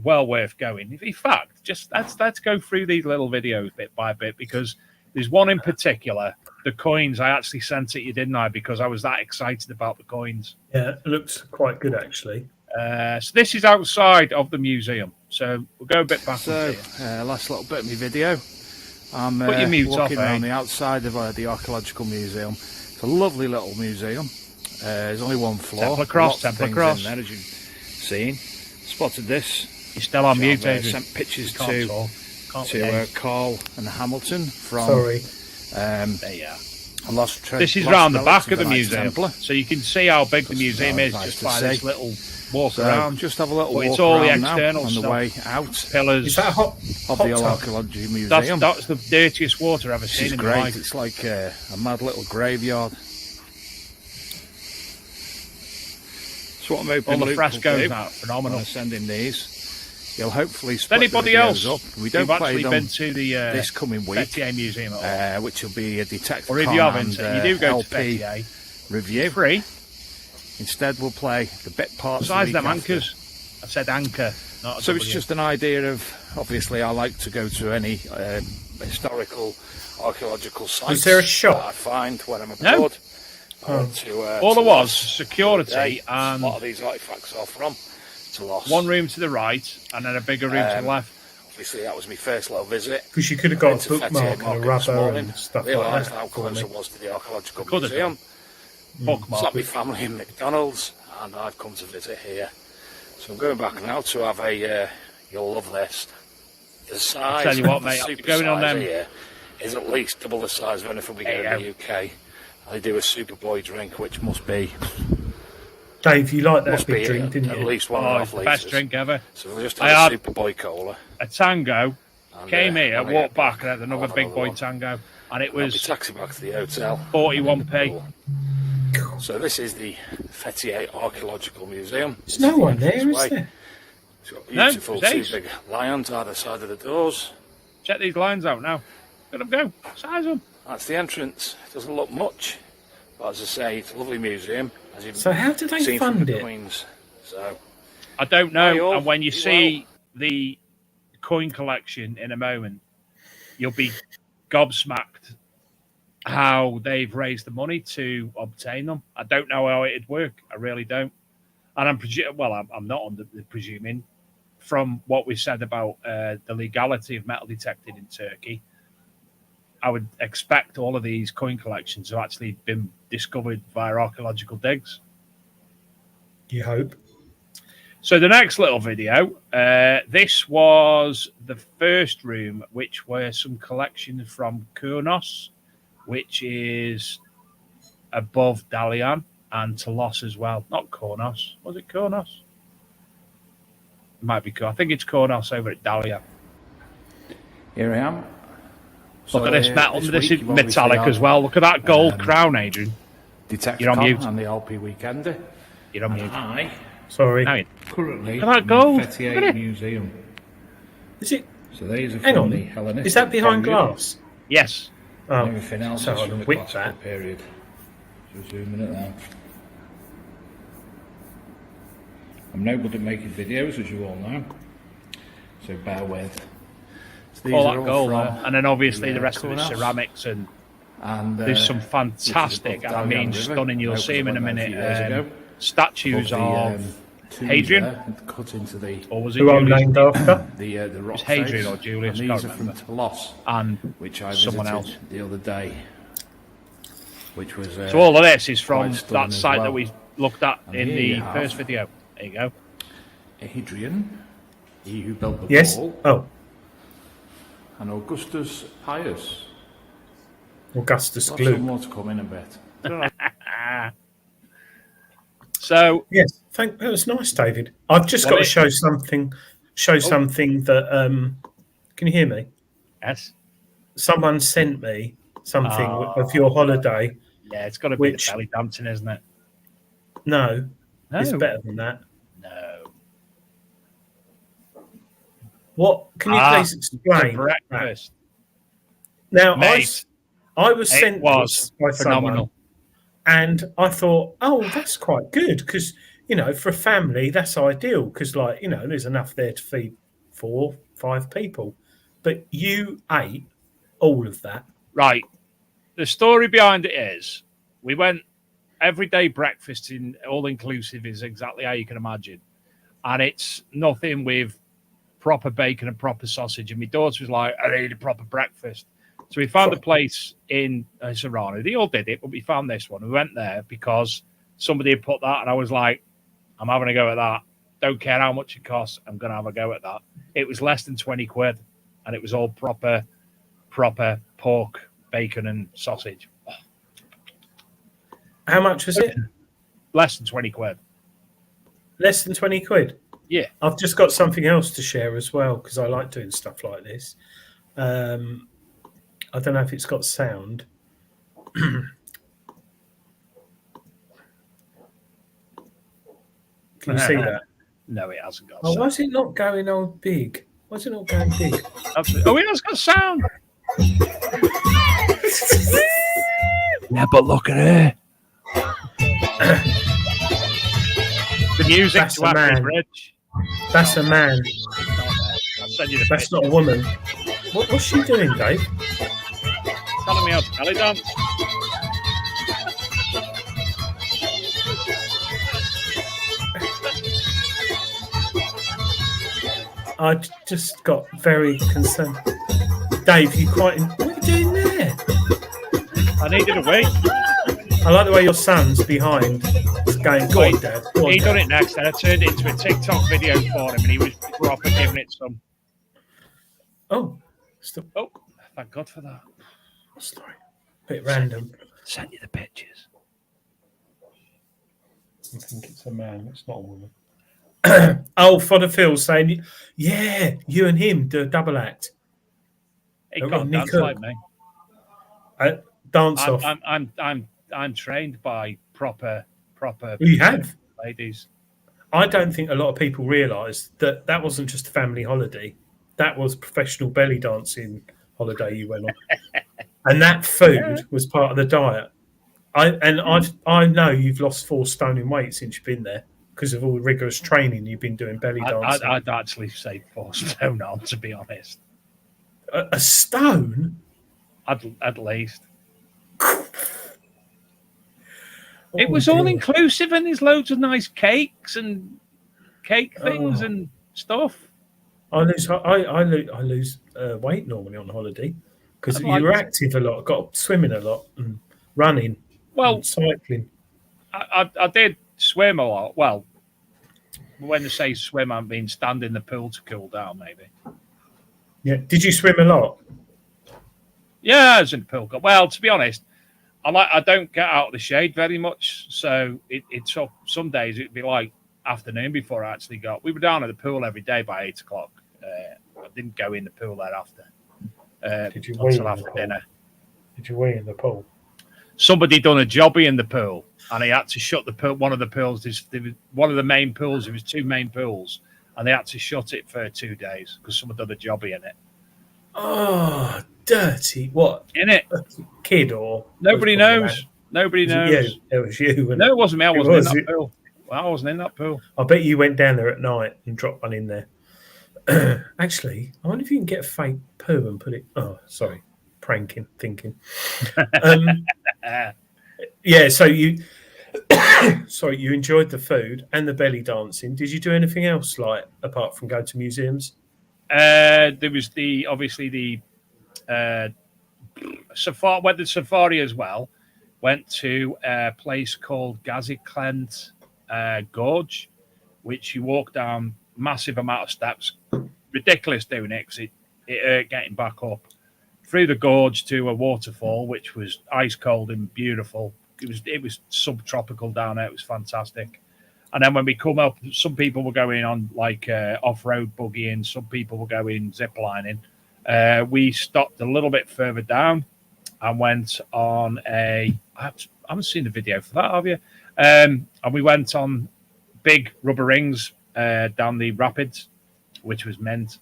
well worth going. In fact, just let's go through these little videos bit by bit, because there's one in particular, the coins. I actually sent it you, didn't I? Because I was that excited about the coins. Yeah, it looks quite good, actually. So this is outside of the museum. So we'll go a bit back. So, last little bit of my video. I'm Put your mute walking off, around the outside of the Archaeological Museum. It's a lovely little museum. There's only 1 floor. Temple Cross. In there, as you've seen. Spotted this. You're still on mute, Adrian. Sent pictures to Carl and Hamilton from. Sorry. There you are. This is round the back of the museum, so you can see how big the museum is just by this little walk around. Just have a little walk it's all the around external on stuff. The way out. Pillars. Is that hot the Archaeological Museum? That's the dirtiest water I've ever seen. It's in great. My life. It's like a mad little graveyard. So what I'm hoping all the frescoes are phenomenal. Sending these. You'll hopefully split anybody the else up. We don't actually play been to the this coming week, Fethiye Museum at all. which will be a detective. Or if you haven't, you do go LP to Fethiye. Review. Free. Instead, we'll play the bit parts. Besides them after. anchors, I said anchor. Not so it's just an idea of. Obviously, I like to go to any historical, archaeological sites. Is there a shop? I find when I'm abroad. No. All there was security and a lot of these artifacts are from. One room to the right and then a bigger room to the left. Obviously, that was my first little visit. Because you could have got a bookmark and a rubber and stuff like that. How close I was to the Archaeological Museum. Bookmark. It's like my family in McDonald's, and I've come to visit here. So I'm going back now to have a. You'll love this. The size. I'll tell you what, mate. Super Going on them here is at least double the size of anything we get in the UK. They do a Superboy drink, which must be. Dave, you like that big drink, didn't you? At least 1.5 litres. Best drink ever. So we'll just have a Superboy cola. A Tango, came here, walked back and had another big boy Tango. And it was taxi back to the hotel. 41p. So this is the Fethiye Archaeological Museum. There's no one there, is there? It's got beautiful two big lions either side of the doors. Check these lions out now. Let them go. Size them. That's the entrance. It doesn't look much. But as I say, it's a lovely museum. So how did they fund it? Queens. So I don't know. And when you see the coin collection in a moment, you'll be gobsmacked how they've raised the money to obtain them. I don't know how it'd work. I really don't. And I'm not presuming from what we said about the legality of metal detecting in Turkey. I would expect all of these coin collections have actually been discovered via archaeological digs. You hope. So the next little video, this was the first room, which were some collections from Kurnos, which is above Dalian, and Telos as well. Not Kurnos. Was it Kurnos? It might be. I think it's Kurnos over at Dalian. Here I am. Look at this metal. This is metallic as well. Look at that gold crown, Adrian. You're on mute. And the LP Weekender. You're on mute. Sorry. No, currently look at that gold. Fethiye Museum. Is it? So these are Hang from on. the Hellenistic Is that behind period. glass? Yes. Oh, everything else so is from the whip classical that. period. So zoom in at that. I'm no good at making videos, as you all know. So bear with. So All that gold, and then obviously the rest of it's Kurnos. ceramics and And there's some fantastic, above I mean, Dalian River. stunning. You'll No, see them in a because I went there a few minute. years ago. Statues of Hadrian, cut into the or was it Who I'm Julius? named after? the rock It's Hadrian face. or Julius, And can't these are from remember. Telos, And which I someone visited else. the other day, which was So all of this is from quite stunning that as site well. that we looked at And in here the you have- first video. There you go. Hadrian, he who built the Yes. wall, Oh, and Augustus Pius. Augustus We'll have some Gloop. more to come in a bit. So Yes, that was nice, David. I've just got to show something. Something that. Can you hear me? yes, Someone sent me something of your holiday, Yeah, it's got to be the belly dancing, isn't it? No, it's better than that. No. What can you please explain? Breakfast. Now, Mate, I was sent was by phenomenal, and I thought, oh, that's quite good because for a family that's ideal because there's enough there to feed 4-5 people. But you ate all of that, right? The story behind it is we went everyday breakfast in all inclusive is exactly how you can imagine, and it's nothing with proper bacon and proper sausage. And my daughter was like, I need a proper breakfast. So we found a place in Serrano. They all did it, but we found this one. We went there because somebody had put that, and I was like, I'm having a go at that. Don't care how much it costs. I'm going to have a go at that. It was less than 20 quid, and it was all proper pork, bacon, and sausage. How much was it? Less than 20 quid. Less than 20 quid? Yeah. I've just got something else to share as well because I like doing stuff like this. I don't know if it's got sound. Can you see that? No, it hasn't got sound. Why is it not going on big? Why is it not going big? Absolutely. Oh, it has got sound. Yeah, but look at her. The music That's a man. Bridge. That's a man. That's not a woman. What's she doing, Dave? Telling me how to belly dance. I just got very concerned. Dave, what are you doing there? I needed a wait. I like the way your son's behind. Going, go on, Dad. He done it next, and I turned it into a TikTok video for him, and he was proper giving it some. Oh, thank God for that. Sorry, bit random. Sent you the pictures. I think it's a man. It's not a woman. Fodder Phil saying, "Yeah, you and him do a double act." He can't dance like me. Dance off. I'm trained by proper. You have ladies. I don't think a lot of people realise that wasn't just a family holiday. That was professional belly dancing holiday you went on, and that food was part of the diet. I know you've lost 4 stone in weight since you've been there because of all the rigorous training you've been doing belly dancing. I'd actually say 4 stone on, to be honest. A stone? At least. It was all inclusive, and there's loads of nice cakes and cake things and stuff. I lose weight normally on holiday because you're active a lot. Got swimming a lot and running. Well, and cycling. I did swim a lot. Well, when they say swim, I mean stand in the pool to cool down, maybe. Yeah. Did you swim a lot? Yeah, I was in the pool. Well, to be honest, I don't get out of the shade very much, so it took some days it'd be like afternoon before I actually got. We were down at the pool every day by 8 o'clock. I didn't go in the pool thereafter. Did you until after dinner? Did you wee in the pool? Somebody done a jobby in the pool, and he had to shut the pool. One of the pools, one of the main pools. There was 2 main pools, and they had to shut it for 2 days because someone done a jobby in it. Oh, dirty! What in it? A kid or nobody knows. Nobody knows. It was you. No, it wasn't me. I wasn't in that pool. Well, I wasn't in that pool. I bet you went down there at night and dropped one in there. Actually, I wonder if you can get a fake poo and put it. Oh, sorry, thinking. Yeah. So you, you enjoyed the food and the belly dancing. Did you do anything else apart from go to museums? There was obviously the safari. Went to safari as well. Went to a place called Gazikland Gorge, which you walk down massive amount of steps. Ridiculous doing it because it hurt getting back up through the gorge to a waterfall, which was ice cold and beautiful. It was subtropical down there. It was fantastic. And then when we come up, some people were going on off-road buggying, some people were going ziplining. We stopped a little bit further down and went on I haven't seen the video for that, have you? And we went on big rubber rings down the rapids, which was mint.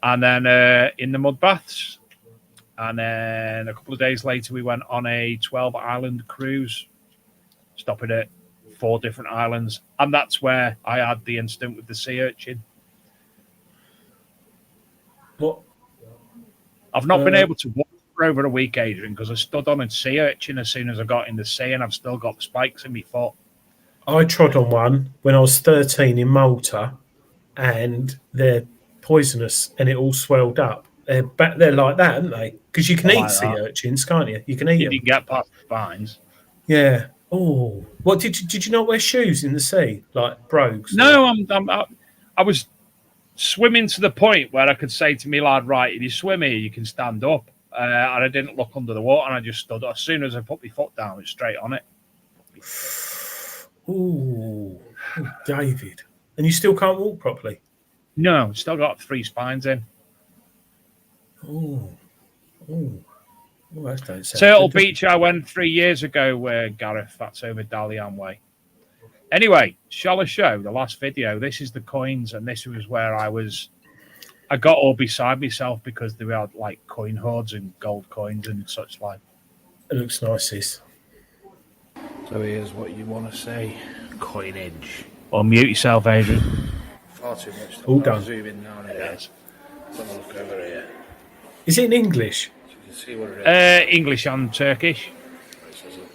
And then in the mud baths. And then a couple of days later, we went on a 12-island cruise, stopping at 4 different islands. And that's where I had the incident with the sea urchin. What? I've not been able to walk for over a week, Adrian, because I stood on a sea urchin as soon as I got in the sea, and I've still got the spikes in my foot. I trod on one when I was 13 in Malta, and they're poisonous, and it all swelled up. They're like that, aren't they? Because you can eat sea urchins, can't you? You can eat them. You can get past the spines. Yeah. Oh, what did you not wear shoes in the sea, like brogues? No, I was swimming to the point where I could say to me lad, right, if you swim here, you can stand up. And I didn't look under the water, and I just stood. As soon as I put my foot down, it's straight on it. Ooh, David. And you still can't walk properly? No, still got 3 spines in. Oh, that don't sound Turtle good, Beach, I went 3 years ago, Gareth. That's over Dalian Way. Anyway, shall I show the last video? This is the coins, and this was where I got all beside myself because they had like coin hoards and gold coins and such like. It looks nice, this. So here's what you want to say. Coinage. Or mute yourself, Adrian. Far too much. All done. Zoom in down here. Let's have a look over here. Is it in English? So you can see what it is. English and Turkish.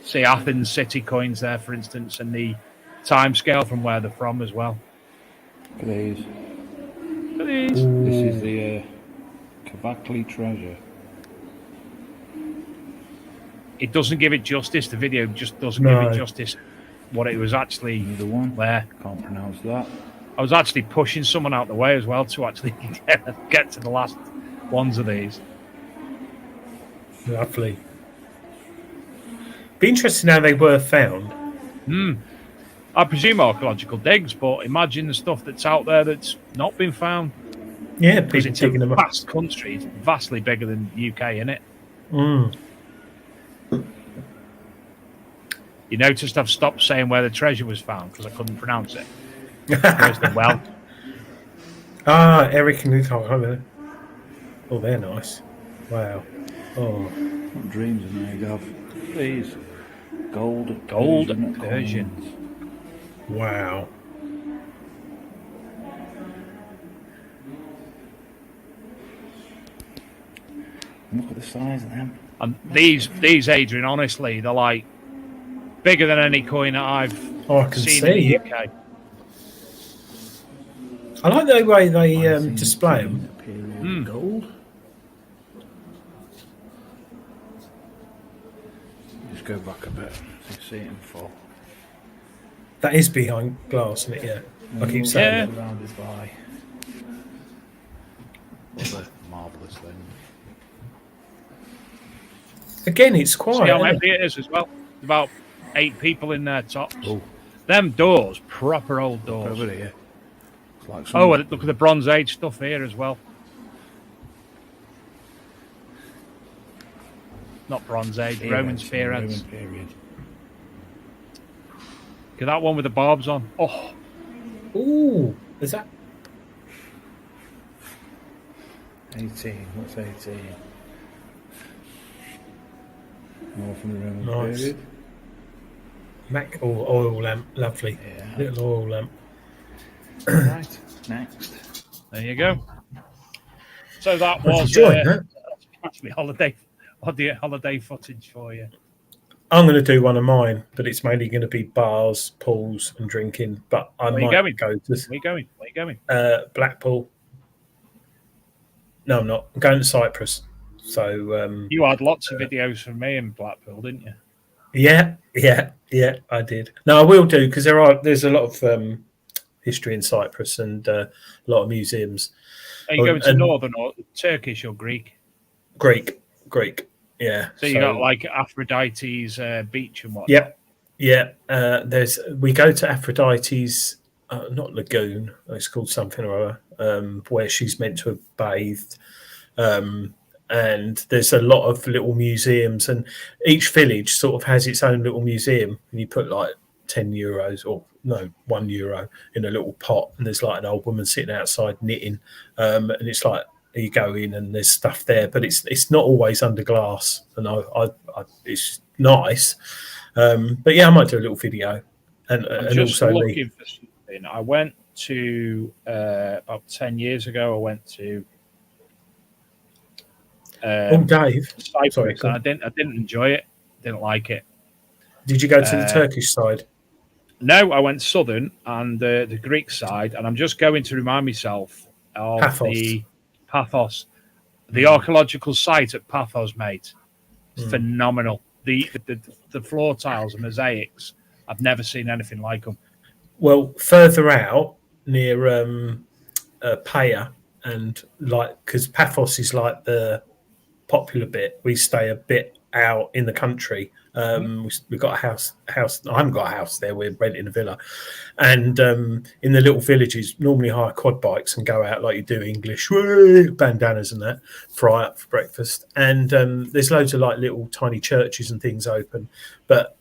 See Athens city coins there, for instance, and the time scale from where they're from as well. Look at these. Look at these. Ooh. This is the Kavakli treasure. It doesn't give it justice. The video just doesn't give it justice. What it was actually Another one. there. Can't pronounce that. I was actually pushing someone out the way as well to actually get to the last ones of these. Lovely. Be interesting how they were found. I presume archaeological digs, but imagine the stuff that's out there that's not been found. Yeah, Because people it's a digging them up. vast country, it's vastly bigger than the UK, isn't it? You noticed I've stopped saying where the treasure was found because I couldn't pronounce it. Where's the well? Eric and Luke. Oh, they're nice. Wow. Oh, What dreams are made of? These gold and Persian. coins. wow. Look at the size of them. And these Adrian, honestly, they're like bigger than any coin that I've I can seen see. in the UK. I like the way they display them. Gold. Just go back a bit so you see it in full. That is behind glass, isn't it? Yeah. I keep saying that. Surrounded by other marvellous things. Again, it's quiet. See how isn't empty it is as well. About 8 people in there tops. Them doors, proper old doors. Over here. It's like Look at the Bronze Age stuff here as well. Not Bronze Age, Roman spear heads. Roman period. Look at that one with the barbs on. Oh, Ooh, is that? 18. What's 18? More from the Roman Nice. period. Mac or oil lamp, lovely. Yeah. Little oil lamp. Right. Next. there you go. So that What'd was you join, huh? actually holiday footage for you. I'm going to do one of mine, but it's mainly going to be bars, pools, and drinking. But I Where you might going? go to Where you going? Blackpool. No, I'm not. I'm going to Cyprus. So You had lots of videos from me in Blackpool, didn't you? yeah, I did. No, I will do because there's a lot of history in Cyprus and a lot of museums. Are you going to Northern or Turkish or Greek? Greek. Yeah. So you got like Aphrodite's beach and what? Yep. Yeah. We go to Aphrodite's, not lagoon. It's called something or other, where she's meant to have bathed, and there's a lot of little museums, and each village sort of has its own little museum, and you put like €10 or no €1 in a little pot, and there's like an old woman sitting outside knitting, and it's like you go in and there's stuff there, but it's not always under glass, and I it's nice, but yeah, I might do a little video, and just also looking for something. I went to about 10 years ago. I went to Dave, Cyprus, sorry, and I didn't enjoy it. Didn't like it. Did you go to the Turkish side? No, I went southern and the Greek side, and I'm just going to remind myself of Paphos, the archaeological site at Paphos, mate. It's phenomenal. The floor tiles and mosaics, I've never seen anything like them. Well, further out near Paya, and like because Paphos is like the popular bit, we stay a bit out in the country. We've got a house. I haven't got a house there. We're renting a villa, and in the little villages, normally hire quad bikes and go out like you do English, bandanas and that, fry up for breakfast. And there's loads of like little tiny churches and things open. But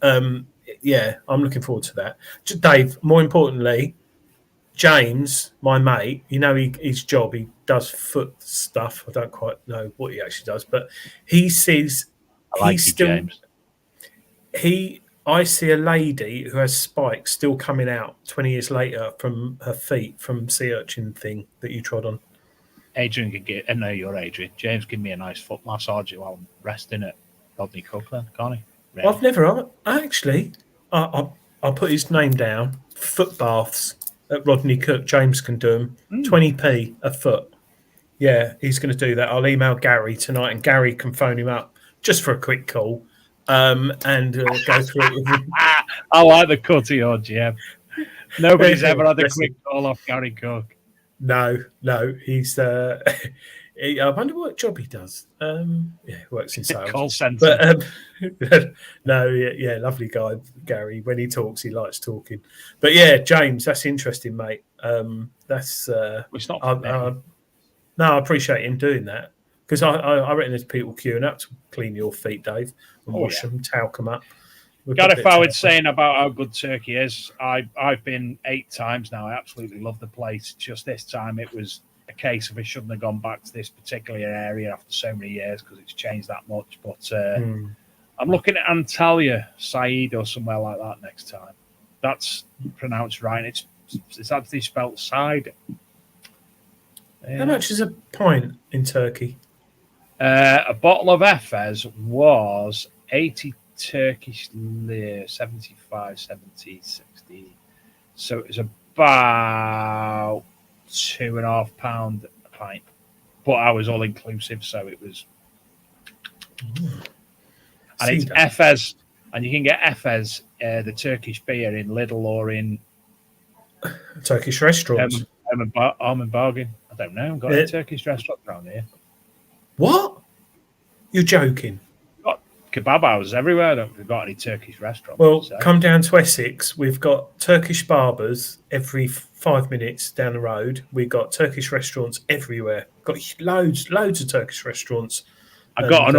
yeah, I'm looking forward to that. Dave, more importantly, James, my mate, his job, he does foot stuff. I don't quite know what he actually does, but he says James. I see a lady who has spikes still coming out 20 years later from her feet from sea urchin thing that you trod on. Adrian could get, no, you're Adrian. James give me a nice foot massage while I'm resting at Rodney Cook, then, can't he? Really? I've never actually. I'll put his name down. Foot baths at Rodney Cook. James can do them. 20p a foot. Yeah, he's going to do that. I'll email Gary tonight, and Gary can phone him up just for a quick call. And go through it with him. I like the cutty on Jim. Nobody's ever had a quick call off Gary Cook. No, he's. I wonder what job he does. Yeah, he works in sales. Call centre. But no, yeah, lovely guy, Gary. When he talks, he likes talking. But yeah, James, that's interesting, mate. That's. It's not. No, I appreciate him doing that. Because I reckon there's people queuing up to clean your feet, Dave, and wash them, talc them up. Gareth Howard saying about how good Turkey is. I've been 8 times now. I absolutely love the place. Just this time, it was a case of I shouldn't have gone back to this particular area after so many years because it's changed that much. But I'm looking at Antalya, Said, or somewhere like that next time. That's pronounced right. It's actually spelled Side. How much is a pint in Turkey? A bottle of Efes was 80 Turkish lira, 75, 70, 60. So it was about £2.5 a pint. But I was all inclusive, so it was. And it's Efes, and you can get Efes, the Turkish beer, in Lidl or in Turkish restaurants. Almond Bargain. I don't know. I've got a Turkish restaurant around here. What? You're joking? We've got kebab houses everywhere. I don't think we've got any Turkish restaurants. Well, come down to Essex. We've got Turkish barbers every 5 minutes down the road. We've got Turkish restaurants everywhere. Got loads of Turkish restaurants. I got an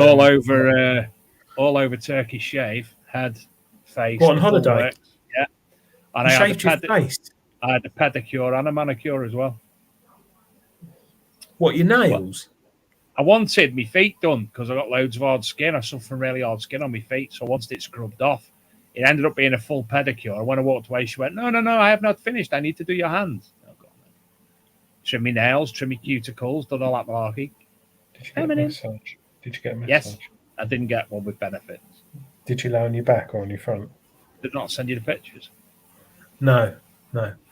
all over Turkish shave, head, face. What, on holiday? Works. Yeah. And you shaved your face? I had a pedicure and a manicure as well. What, your nails? I wanted my feet done because I got loads of hard skin. I suffer from really hard skin on my feet, so I wanted it scrubbed off. It ended up being a full pedicure. When I walked away, she went, No, I have not finished. I need to do your hands. Oh, God. Trim my nails, trim my cuticles, done all that malarkey. Did you get a massage? Yes, I didn't get one with benefits. Did you lay on your back or on your front? Did not send you the pictures. No. I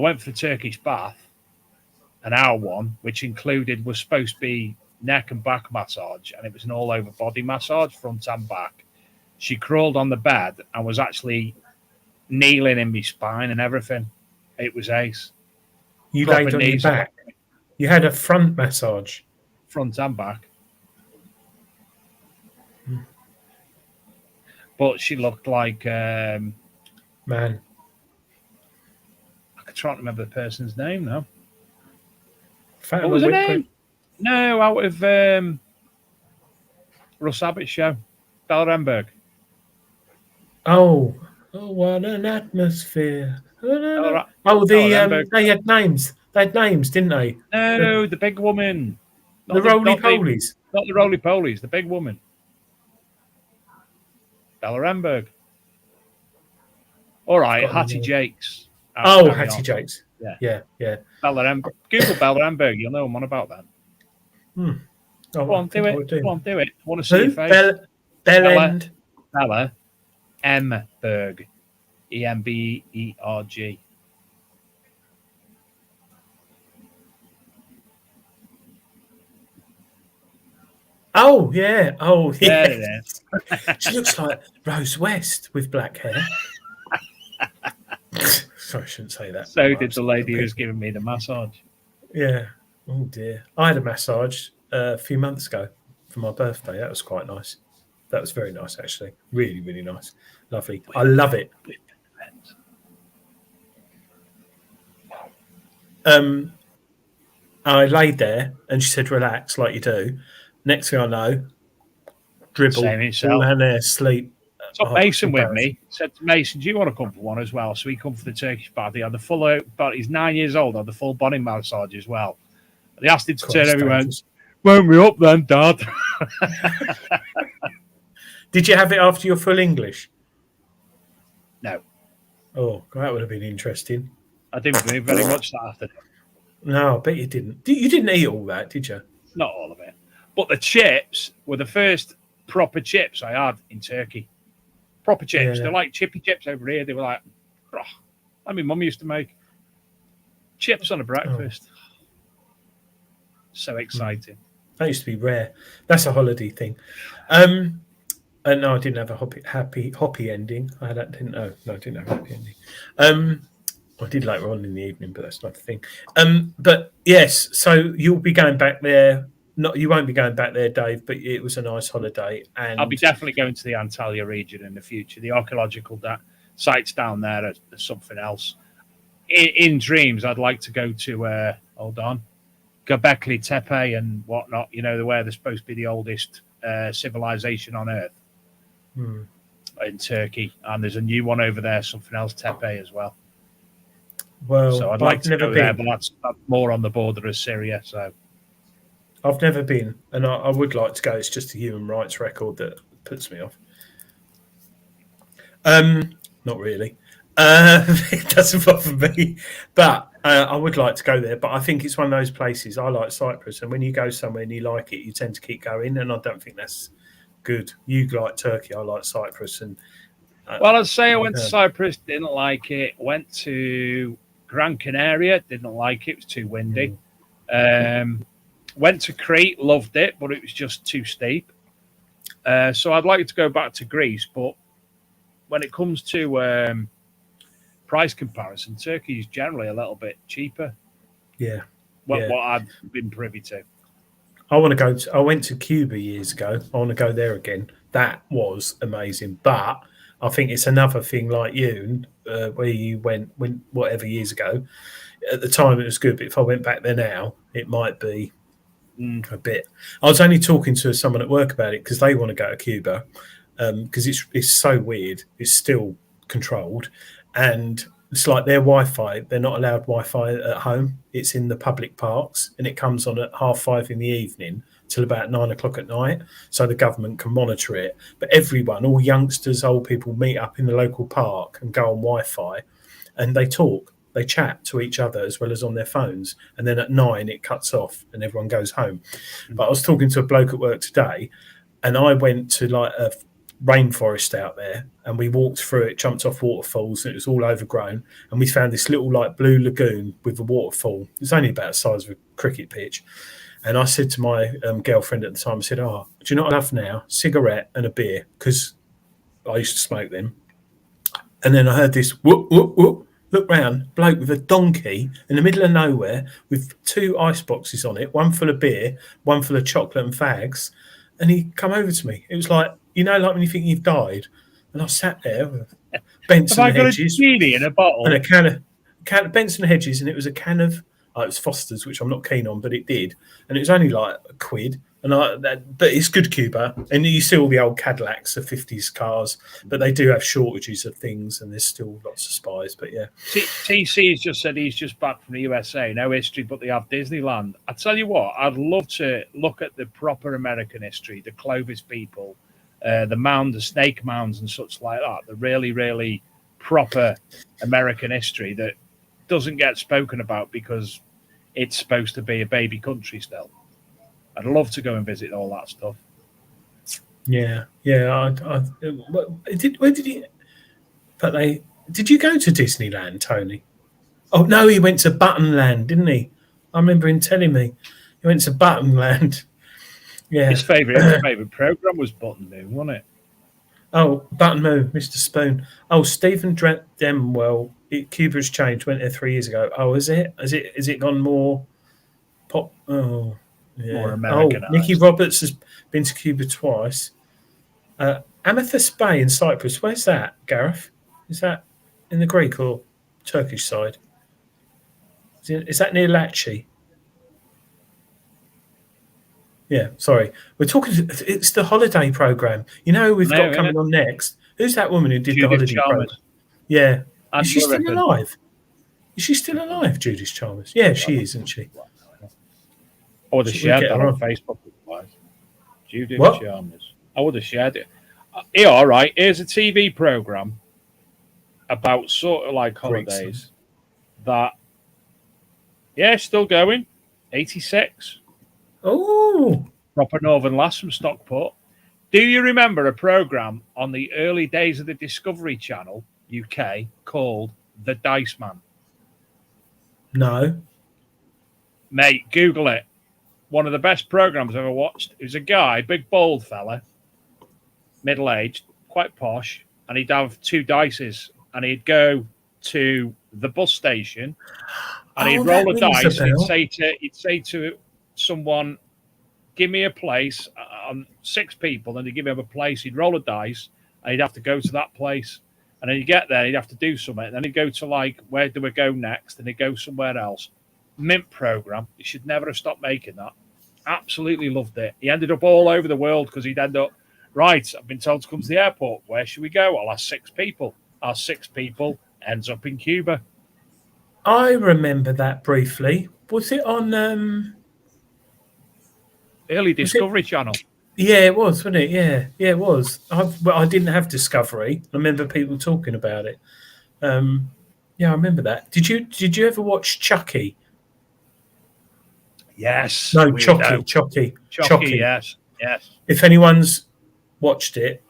went for the Turkish bath, an hour one, which was supposed to be neck and back massage, and it was an all over body massage, front and back. She crawled on the bed and was actually kneeling in my spine and everything. It was ace. You laid on your back? You had a front massage? Front and back. But she looked like... Man. I can't remember the person's name now. Fat what was her name? No, out of Russ Abbott's show, Bella Ramberg. Oh, what an atmosphere! They had names. They had names, didn't they? No, the big woman. The roly-polies. Not the roly-polies, the big woman. Bella Ramberg. All right, Hattie Jakes. Hattie Jakes. Yeah. Bella Ramberg. Google Bella Ramberg, you'll know I'm on about that. Go on, do it. Go on, do it. I want to see your face. Bella Emberg. Emberg. Oh, yeah. Oh, yeah. There it is. She looks like Rose West with black hair. Sorry, I shouldn't say that. So did the lady who was giving me the massage. Yeah. Oh, dear. I had a massage a few months ago for my birthday. That was quite nice. That was very nice, actually. Really, really nice. Lovely. I love it. I laid there and she said, relax, like you do. Next thing I know, dribble, all down there, sleep. So Mason with me said to Mason, do you want to come for one as well? So he come for the Turkish bath. He had the full, but he's 9 years old, had the full body massage as well. They asked him to turn everyone. Won't we up then, Dad? Did you have it after your full English? No. Oh, that would have been interesting. I didn't believe very much that afternoon. No, I bet you didn't. You didn't eat all that, did you? Not all of it. But the chips were the first proper chips I had in Turkey. Proper chips. Yeah. They're like chippy chips over here. They were like, my mum used to make chips on a breakfast. Oh. So exciting. That used to be rare. That's a holiday thing. And no, I didn't have a hoppy ending. I didn't have a happy ending. I did later on in the evening, but that's not the thing. But yes, so you'll be going back there. You won't be going back there, Dave, but it was a nice holiday. And I'll be definitely going to the Antalya region in the future. The archaeological sites down there are something else. In dreams, I'd like to go to, Göbekli Tepe and whatnot, where they're supposed to be the oldest civilization on Earth in Turkey. And there's a new one over there, something else, Tepe as well. Well, so I'd like to go there, but that's more on the border of Syria, so... I've never been, and I would like to go. It's just a human rights record that puts me off. Not really. It doesn't bother me, but I would like to go there. But I think it's one of those places. I like Cyprus, and when you go somewhere and you like it, you tend to keep going, and I don't think that's good. You like Turkey, I like Cyprus, and well, I'd say I went to Cyprus, didn't like it. Went to Gran Canaria, didn't like it. It was too windy. Went to Crete, loved it, but it was just too steep. So I'd like to go back to Greece, but when it comes to price comparison, Turkey is generally a little bit cheaper. Yeah. What I've been privy to. I want to go. I went to Cuba years ago. I want to go there again. That was amazing. But I think it's another thing like you, where you went whatever years ago. At the time, it was good, but if I went back there now, it might be a bit. I was only talking to someone at work about it because they want to go to Cuba because it's so weird. It's still controlled, and it's like their Wi-Fi. They're not allowed Wi-Fi at home. It's in the public parks, and it comes on at 5:30 in the evening till about 9 o'clock at night, so the government can monitor it. But everyone, all youngsters, old people, meet up in the local park and go on Wi-Fi, and they talk. They chat to each other as well as on their phones. And then at 9, it cuts off and everyone goes home. But I was talking to a bloke at work today, and I went to like a rainforest out there, and we walked through it, jumped off waterfalls, and it was all overgrown. And we found this little like blue lagoon with a waterfall. It's only about the size of a cricket pitch. And I said to my girlfriend at the time, I said, do you know what I have now? Cigarette and a beer, because I used to smoke them. And then I heard this whoop, whoop, whoop. Look round, bloke with a donkey in the middle of nowhere with 2 ice boxes on it, one full of beer, one full of chocolate and fags. And he come over to me. It was like, like when you think you've died. And I sat there with Benson Have I got Hedges. a genie in a bottle? And a can of Benson Hedges, and it was a can of It was Foster's, which I'm not keen on, but it did, and it was only like £1. But it's good Cuba, and you see all the old Cadillacs, the 50s cars, but they do have shortages of things, and there's still lots of spies. But yeah, TC's just said he's just back from the USA. No history, but they have Disneyland. I tell you what, I'd love to look at the proper American history, the Clovis people, the mound, the snake mounds, and such like that. The really, really proper American history that doesn't get spoken about because it's supposed to be a baby country still. I'd love to go and visit all that stuff. Yeah. Where did he? But did you go to Disneyland, Tony? Oh no, he went to Buttonland, didn't he? I remember him telling me he went to Buttonland. Yeah, his favorite program was Button Moon, wasn't it? Oh, Button Moon, Mr. Spoon. Oh, Stephen Demwell. Cuba's changed. Went there 3 years ago. Oh, is it? Is it gone more pop? Oh. Yeah. More American. Oh, Nicky Roberts has been to Cuba twice. Amethyst Bay in Cyprus. Where's that, Gareth? Is that in the Greek or Turkish side? Is that near Lachi? Yeah, sorry. We're talking. It's the holiday program. You know who we've got coming on next? Who's that woman who did Judith the holiday Chalmers. program? Yeah. And is she still alive? Is she still alive, Judith Chalmers? Yeah, she is, isn't she? I would have shared that on Facebook. Judith Chalmers. I would have shared it. Yeah, all right. Here's a TV program about sort of like holidays that, still going. 86. Oh. Proper Northern Lass from Stockport. Do you remember a program on the early days of the Discovery Channel, UK, called The Dice Man? No. Mate, Google it. One of the best programs I've ever watched. It was a guy, big bald fella, middle-aged, quite posh, and he'd have 2 dices, and he'd go to the bus station, and he'd roll a dice, and he'd say to someone, give me a place, 6 people, and he'd give him a place, he'd roll a dice, and he'd have to go to that place, and then he'd get there, he'd have to do something, and then he'd go to, like, where do we go next, and he'd go somewhere else. Mint program. You should never have stopped making that. Absolutely loved it. He ended up all over the world because he'd end up, right, I've been told to come to the airport. Where should we go? I'll ask 6 people. Our 6 people ends up in Cuba. I remember that briefly. Was it on early Discovery Channel? Yeah, it was, wasn't it? Yeah, it was. I didn't have Discovery. I remember people talking about it. Yeah, I remember that. Did you ever watch Chucky? Yes. No, Chucky. Yes. If anyone's watched it,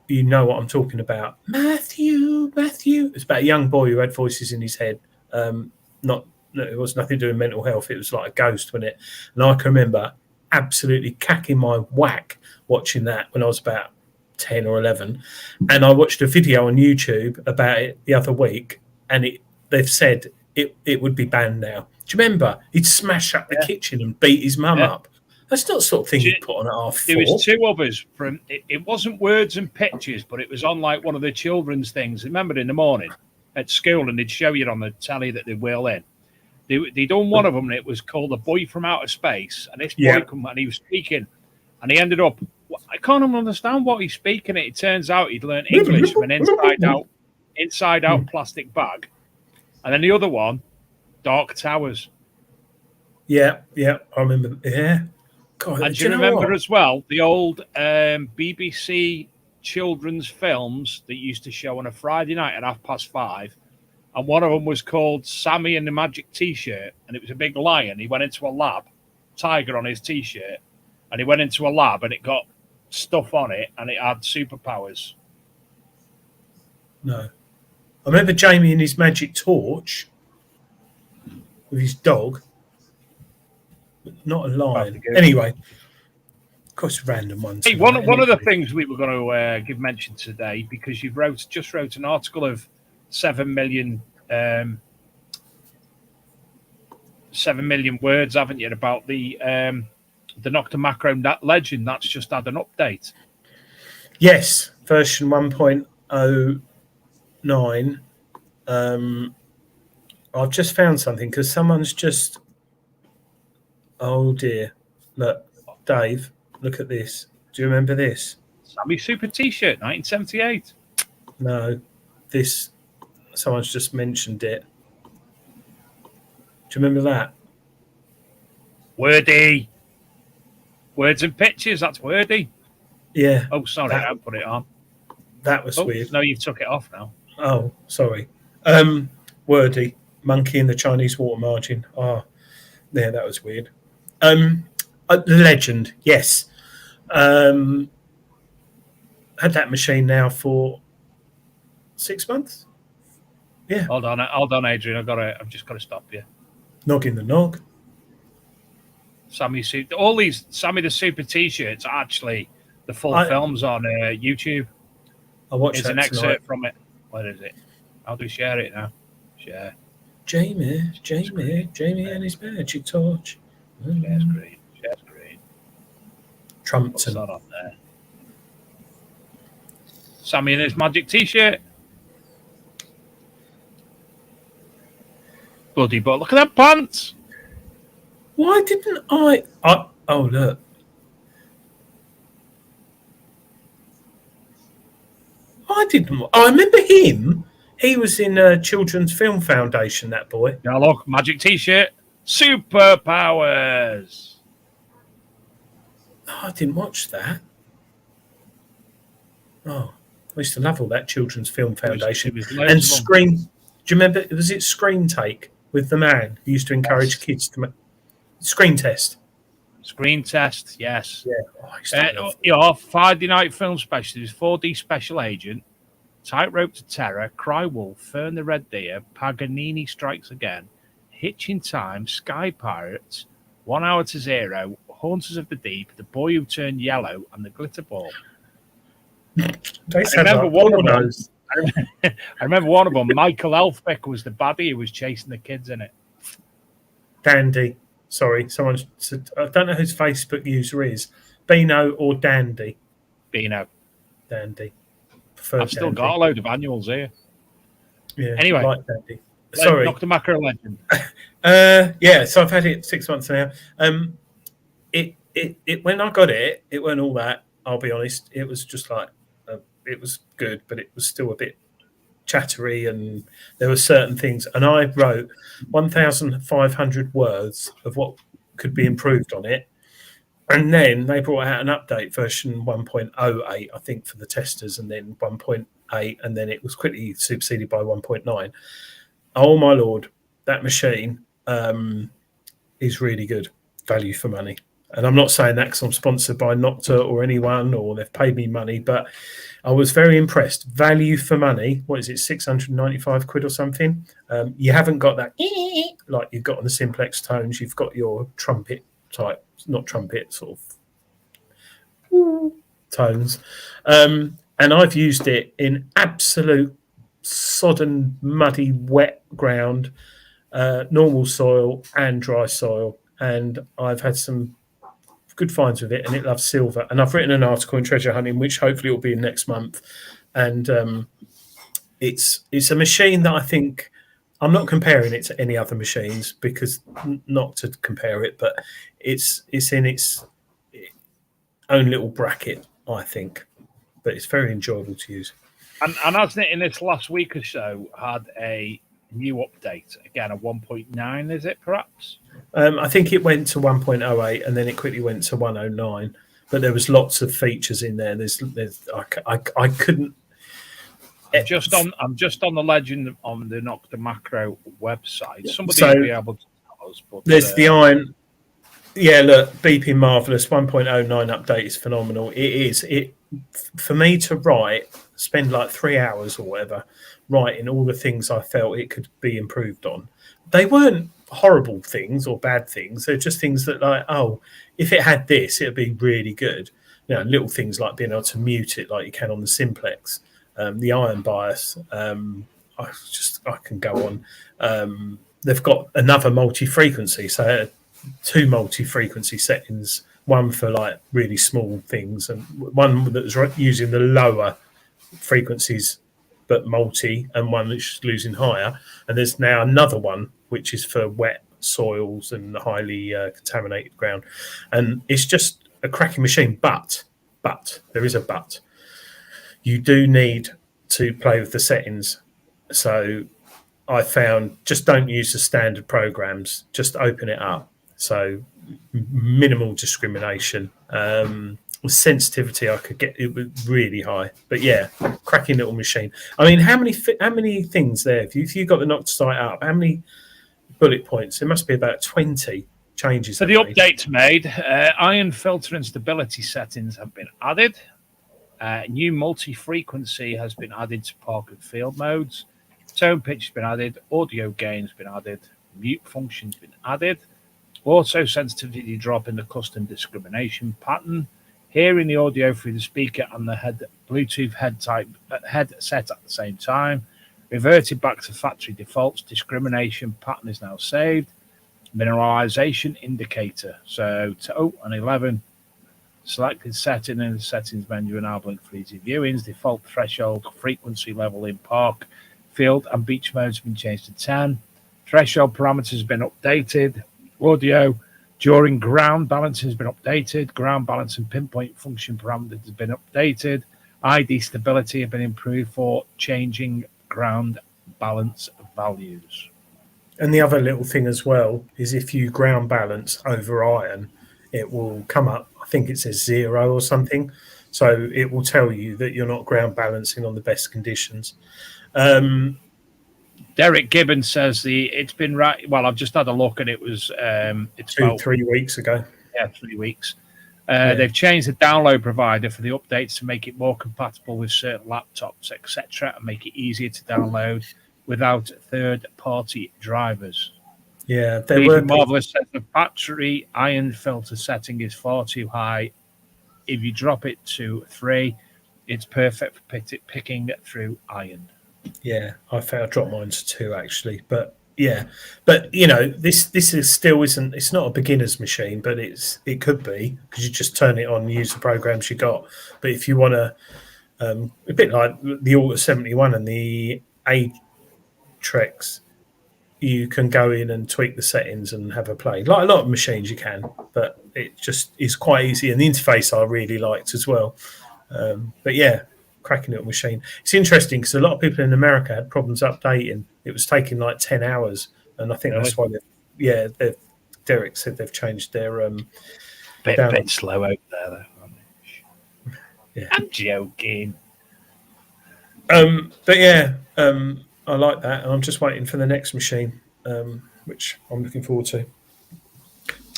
you know what I'm talking about. Matthew. It's about a young boy who had voices in his head. It was nothing to do with mental health. It was like a ghost, wasn't it? And I can remember absolutely cacking my whack watching that when I was about 10 or 11. And I watched a video on YouTube about it the other week, and they've said it would be banned now. Do you remember? He'd smash up the kitchen and beat his mum up. That's not the sort of thing you'd put on at half 4. There was 2 others from. It wasn't words and pictures, but it was on like one of the children's things. Remember in the morning at school, and they'd show you on the telly that they'd wheel in. They done one of them, and it was called "A Boy from Outer Space." And this boy come and he was speaking, and he ended up. I can't even understand what he's speaking. It turns out he'd learned English from an inside out plastic bag, and then the other one. Dark Towers. Yeah, I remember. Yeah. God, and do you remember as well the old BBC children's films that used to show on a Friday night at 5:30? And one of them was called Sammy and the Magic T-shirt, and it was a big lion. He went into a lab, tiger on his T-shirt, and he went into a lab, and it got stuff on it, and it had superpowers. No, I remember Jamie and his magic torch. With his dog, but not a lion. Anyway, of course, random ones. Hey, one of the things we were going to give mention today, because you just wrote an article of 7 million words, haven't you, about the Nocta Macro legend that's just had an update. Yes, version 1.09. I've just found something because someone's just Oh dear! Look, Dave, look at this. Do you remember this? Sammy Super T-shirt, 1978. No, this. Someone's just mentioned it. Do you remember that? Wordy. Words and pictures. That's wordy. Yeah. Oh, sorry, I put it on. That was weird. No, you've took it off now. Oh, sorry. Wordy. Monkey in the Chinese water margin. Oh, yeah, that was weird. Legend. Yes. Had that machine now for 6 months. Yeah. Hold on, Adrian. I've just got to stop you. Noggin the nog. Sammy the Super T-shirts. Actually, the full films on YouTube. I watched It's that an excerpt tonight. from it. What is it? How do we share it now? Share. Jamie, and his magic torch. Share screen. Trumpton. What's that on there? Sammy and his magic T-shirt. Bloody but look at that pants. Why didn't I? Oh, look. I remember him. He was in Children's Film Foundation, that boy. Yeah, look, magic T-shirt. Superpowers. Oh, I didn't watch that. Oh, I used to love all that Children's Film Foundation. And Screen. Do you remember? Was it Screen Take with the man who used to encourage kids to make Screen Test? Screen Test, yes. Yeah. Friday night film specialist, 4D Special Agent, Tightrope to Terror, Cry Wolf, Fern the Red Deer, Paganini Strikes Again, Hitch in Time, Sky Pirates, 1 Hour to Zero, Haunters of the Deep, The Boy Who Turned Yellow, and The Glitter Ball. I remember one of them. Michael Elfbeck was the baddie who was chasing the kids in it. Dandy. Sorry, someone said, I don't know whose Facebook user is. Beano or Dandy? Beano. Dandy. I've still got a load of annuals here. Yeah. Anyway. Like Dandy. Sorry. Dr. Macro Legend. Yeah, so I've had it 6 months now. It when I got it weren't all that, I'll be honest. It was just like, it was good, but it was still a bit chattery, and there were certain things, and I wrote 1,500 words of what could be improved on it, and then they brought out an update version 1.08, I think, for the testers, and then 1.8, and then it was quickly superseded by 1.9. Oh my lord, that machine is really good value for money. And I'm not saying that because I'm sponsored by Nocta or anyone, or they've paid me money, but I was very impressed. Value for money. What is it, 695 quid or something? You haven't got that like you've got on the simplex tones. You've got your trumpet type, not trumpet, sort of tones. And I've used it in absolute sodden, muddy, wet ground, normal soil and dry soil. And I've had some good finds with it, and it loves silver. And I've written an article in Treasure Hunting, which hopefully will be in next month. And it's a machine that I think, I'm not comparing it to any other machines because not to compare it, but it's in its own little bracket, I think. But it's very enjoyable to use. And hasn't it in this last week or so had a new update again, a 1.9? Is it perhaps? I think it went to 1.08 and then it quickly went to 109. But there was lots of features in there. I couldn't. I'm just on the legend on the Nocta Macro website. Somebody will be able to tell us. But there's the iron. Yeah, look, beeping marvelous. 1.09 update is phenomenal. It is. For me to spend like 3 hours or whatever writing all the things I felt it could be improved on. They weren't horrible things or bad things. They're just things that like, oh, if it had this, it'd be really good. You know, little things like being able to mute it like you can on the simplex, the iron bias. I can go on. They've got another multi-frequency, so 2 multi-frequency settings, one for like really small things and one that was using the lower frequencies but multi, and one that's losing higher. And there's now another one which is for wet soils and highly contaminated ground. And it's just a cracking machine. But there is a but. You do need to play with the settings. So I found just don't use the standard programs. Just open it up. So minimal discrimination. With sensitivity, I could get it was really high, but yeah, cracking little machine. I mean, how many things there? If you got the Noctisite up, how many bullet points? There must be about 20 changes. So the update's made. Iron filter and stability settings have been added. New multi-frequency has been added to park and field modes. Tone pitch has been added. Audio gain has been added. Mute function has been added. Auto sensitivity drop in the custom discrimination pattern. Hearing the audio through the speaker and the Bluetooth headset at the same time. Reverted back to factory defaults. Discrimination pattern is now saved. Mineralization indicator. So to and 11. Selected setting in the settings menu and blink for easy viewings. Default threshold frequency level in park, field and beach modes have been changed to 10. Threshold parameters have been updated. Audio during ground balance has been updated. Ground balance and pinpoint function parameters have been updated. ID stability have been improved for changing ground balance values. And the other little thing as well is if you ground balance over iron, it will come up, I think it says 0 or something. So it will tell you that you're not ground balancing on the best conditions. Derek Gibbons says it's been right. Well, I've just had a look and it was it's 3 weeks ago. Yeah, 3 weeks. They've changed the download provider for the updates to make it more compatible with certain laptops, etc., and make it easier to download without third-party drivers. Yeah, they were marvelous. Says the battery iron filter setting is far too high. If you drop it to 3, it's perfect for picking through iron. Yeah, I dropped mine to 2 actually, but yeah, but you know, this is still isn't. It's not a beginner's machine, but it could be because you just turn it on, and use the programs you got. But if you want to, a bit like the Auto 71 and the A-Trex, you can go in and tweak the settings and have a play. Like a lot of machines, you can, but it just is quite easy. And the interface I really liked as well. But yeah. Cracking little machine. It's interesting because a lot of people in America had problems updating. It was taking like 10 hours, and I think that's why Derek said they've changed their bit slow out there though. Yeah. I'm joking. But yeah, I like that, and I'm just waiting for the next machine, which I'm looking forward to.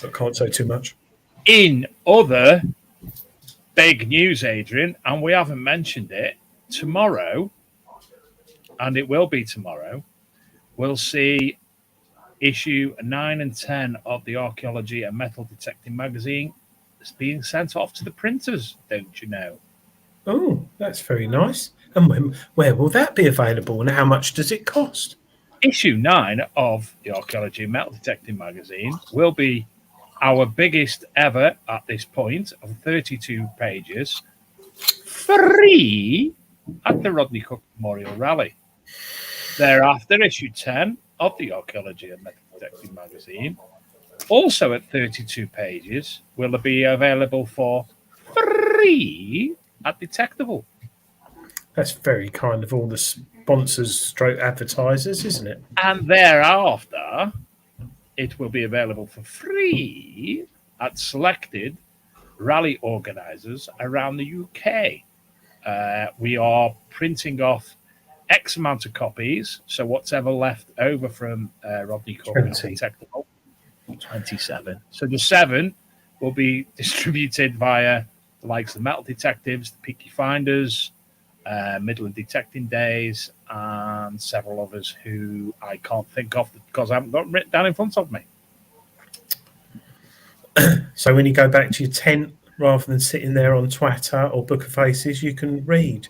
But can't say too much. In other big news, Adrian, and we haven't mentioned it, tomorrow, and it will be tomorrow, we'll see issue 9 and 10 of the Archaeology and Metal Detecting magazine being sent off to the printers, don't you know? Oh, that's very nice. And where will that be available, and how much does it cost? Issue 9 of the Archaeology and Metal Detecting magazine will be our biggest ever at this point of 32 pages, free at the Rodney Cook Memorial Rally. Thereafter, issue 10 of the Archaeology and Metal Detecting magazine, also at 32 pages, will be available for free at Detectable. That's very kind of all the sponsors stroke advertisers, isn't it? And thereafter, it will be available for free at selected rally organisers around the UK. We are printing off X amount of copies, so whatever left over from Rodney Cook and Detectable, 27. So the 7 will be distributed via the likes of the Metal Detectives, the Peaky Finders, Midland Detecting Days, and several others who I can't think of because I haven't got them written down in front of me. So when you go back to your tent, rather than sitting there on Twitter or Book of Faces, you can read.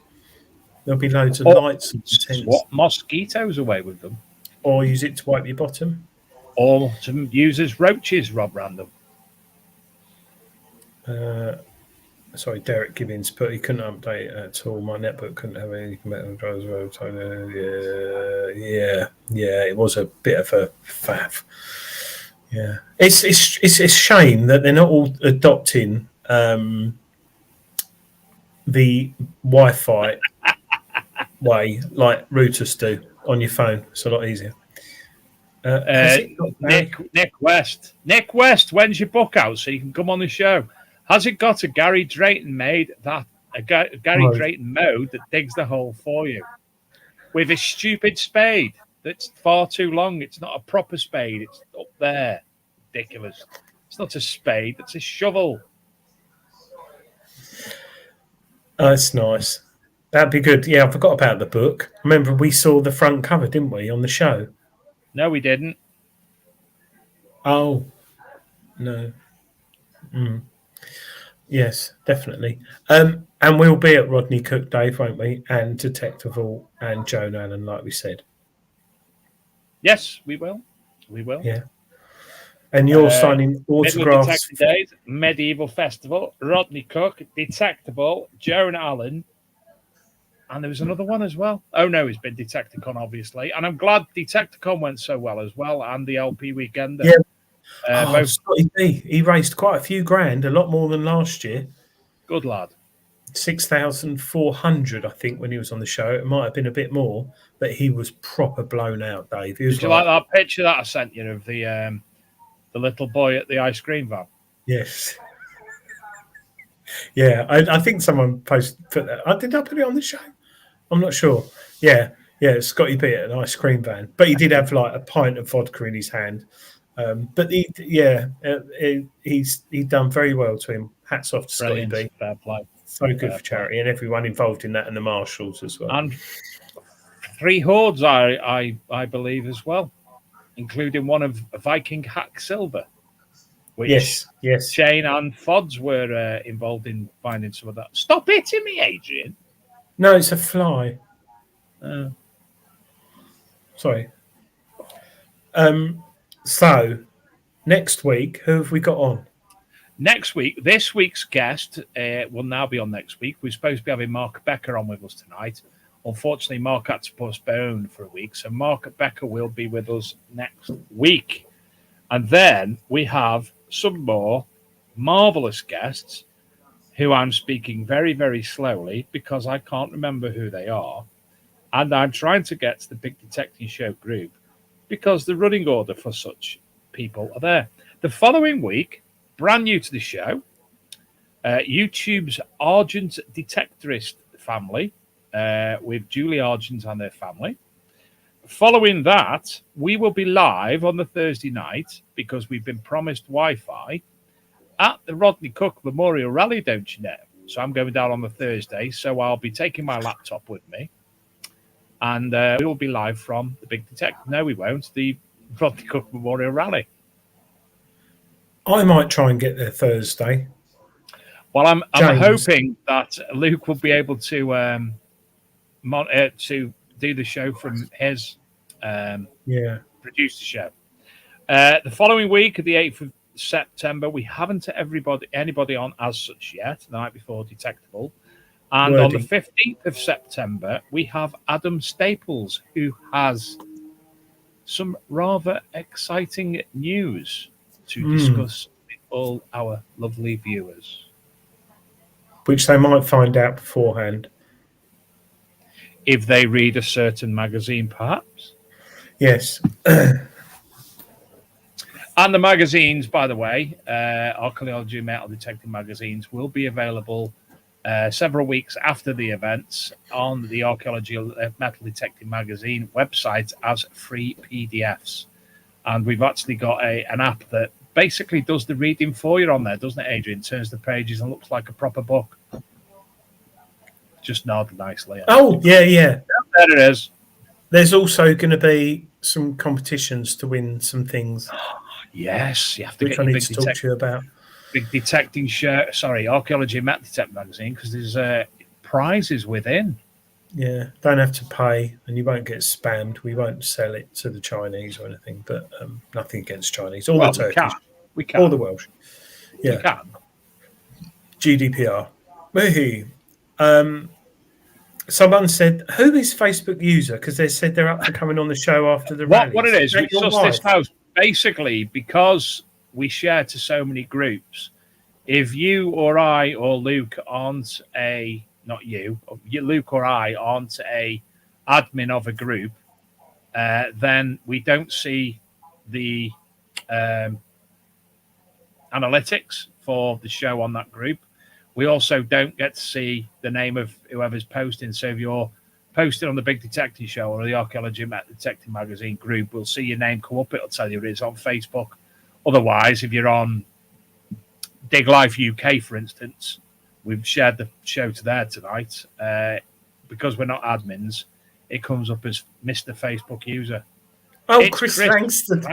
There'll be loads of lights and tents. Swat mosquitoes away with them. Or use it to wipe your bottom. Or to use as roaches, Rob Random. Sorry, Derek Gibbons, but he couldn't update it at all. My netbook couldn't have any metal drives. Yeah, it was a bit of a faff. Yeah, it's a shame that they're not all adopting the Wi-Fi way like routers do on your phone. It's a lot easier. Nick West, when's your book out so you can come on the show? Has it got a Gary Drayton Drayton mode that digs the hole for you with a stupid spade that's far too long? It's not a proper spade. It's up there. Ridiculous. It's not a spade. It's a shovel. Oh, that's nice. That'd be good. Yeah, I forgot about the book. Remember, we saw the front cover, didn't we, on the show? No, we didn't. Oh, no. Yes, definitely. And we'll be at Rodney Cook, Dave, won't we? And Detectival and Joan Allen, like we said. Yes, we will. We will. Yeah. And you're signing autographs. Days, Medieval Festival, Rodney Cook, Detectable, Joan Allen, and there was another one as well. Oh, no, it's been Detecticon, obviously. And I'm glad Detecticon went so well as well, and the LP Weekender. Yeah. Scotty B, he raised quite a few grand, a lot more than last year. Good lad. 6,400, I think, when he was on the show. It might have been a bit more, but he was proper blown out, Dave. Did you like that picture that I sent you of the little boy at the ice cream van? Yes. Yeah, I think someone put that. Did I put it on the show? I'm not sure. Yeah, Scotty B at an ice cream van. But he did have like a pint of vodka in his hand. But he's done very well to him. Hats off to Scotty B. Fair play. So good for charity, and everyone involved in that, and the marshals as well. And 3 Hordes, I believe, as well, including one of Viking Hack Silver, which yes, Shane and Fods were involved in finding some of that. Stop hitting me, Adrian. No, it's a fly. Sorry. So, next week, who have we got on? Next week, this week's guest will now be on next week. We're supposed to be having Mark Becker on with us tonight. Unfortunately, Mark had to postpone for a week, so Mark Becker will be with us next week. And then we have some more marvellous guests who I'm speaking very, very slowly because I can't remember who they are. And I'm trying to get to the Big Detecting Show group because the running order for such people are there. The following week, brand new to the show, YouTube's Argent Detectorist family with Julie Argent and their family. Following that, we will be live on the Thursday night because we've been promised Wi-Fi at the Rodney Cook Memorial Rally, don't you know? So I'm going down on the Thursday, so I'll be taking my laptop with me. And we will be live from the Big Detective. No, we won't. The Rodney Cook Memorial Rally. I might try and get there Thursday. Well, I'm hoping that Luke will be able to do the show from his produce the show. The following week, the 8th of September, we haven't anybody on as such yet. The night before, Detectable. And on the 15th of September, we have Adam Staples, who has some rather exciting news to discuss with all our lovely viewers. Which they might find out beforehand. If they read a certain magazine, perhaps. Yes. And the magazines, by the way, Archaeology and Metal Detecting magazines, will be available several weeks after the events on the Archaeology Metal Detecting magazine website as free PDFs. And we've actually got an app that basically does the reading for you on there, doesn't it, Adrian? Turns the pages and looks like a proper book. Just nod nicely. Oh, yeah. There it is. There's also going to be some competitions to win some things. Yes, you have to which I need to talk to you about. Big Detecting shirt. Sorry, Archaeology and Metal Detecting magazine, because there's prizes within. Yeah, don't have to pay, and you won't get spammed. We won't sell it to the Chinese or anything, but nothing against Chinese. All the Turkish. We can. All the Welsh. Yeah. We can. GDPR. Woohoo. Someone said, who is Facebook user? Because they said they're up for coming on the show after the rally. What it is, we sussed this house. basically, because we share to so many groups, if you or I or Luke aren't Luke or I aren't a admin of a group, then we don't see the analytics for the show on that group. We also don't get to see the name of whoever's posting. So if you're posting on the Big Detective Show or the Archaeology Detective Magazine group, we'll see your name come up. It'll tell you it is on Facebook. Otherwise, if you're on Dig Life UK, for instance, we've shared the show to there tonight. Because we're not admins, it comes up as Mr. Facebook User. Oh, it's Chris Langston.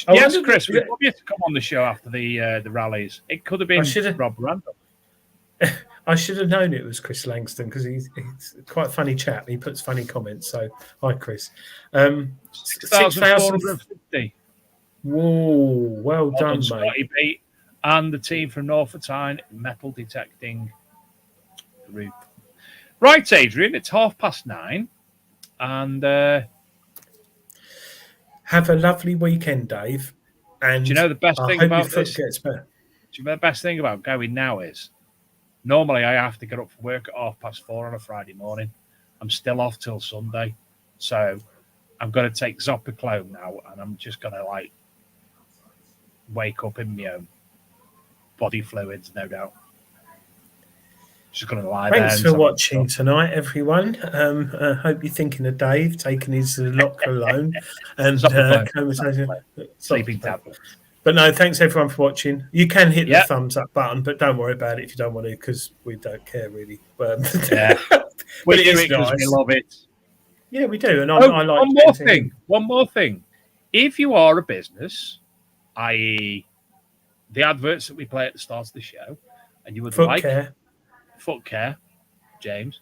Yes, Chris, we'd love you to come on the show after the rallies. It could have been Rob Randall. I should have known it was Chris Langston because he's quite a funny chap. He puts funny comments. So, hi, Chris. 6,450. Whoa, well done, mate. Scotty B and the team from Norfolk Tyne metal detecting group. Right, Adrian, it's 9:30. And have a lovely weekend, Dave. And do you know the best thing about this? Gets better. Do you know the best thing about going now is normally I have to get up for work at 4:30 on a Friday morning. I'm still off till Sunday. So I'm going to take Zopiclone now and I'm just going to wake up in my own body fluids, no doubt. Just going to lie there. Thanks for watching tonight, everyone. Hope you're thinking of Dave taking his locker alone and sleeping tablet. But no, thanks everyone for watching. You can hit the thumbs up button, but don't worry about it if you don't want to, because we don't care really. Yeah, we do it because we love it. Yeah, we do. And I like one more thing. If you are a business, i.e., the adverts that we play at the start of the show, and you would Foot Care, James,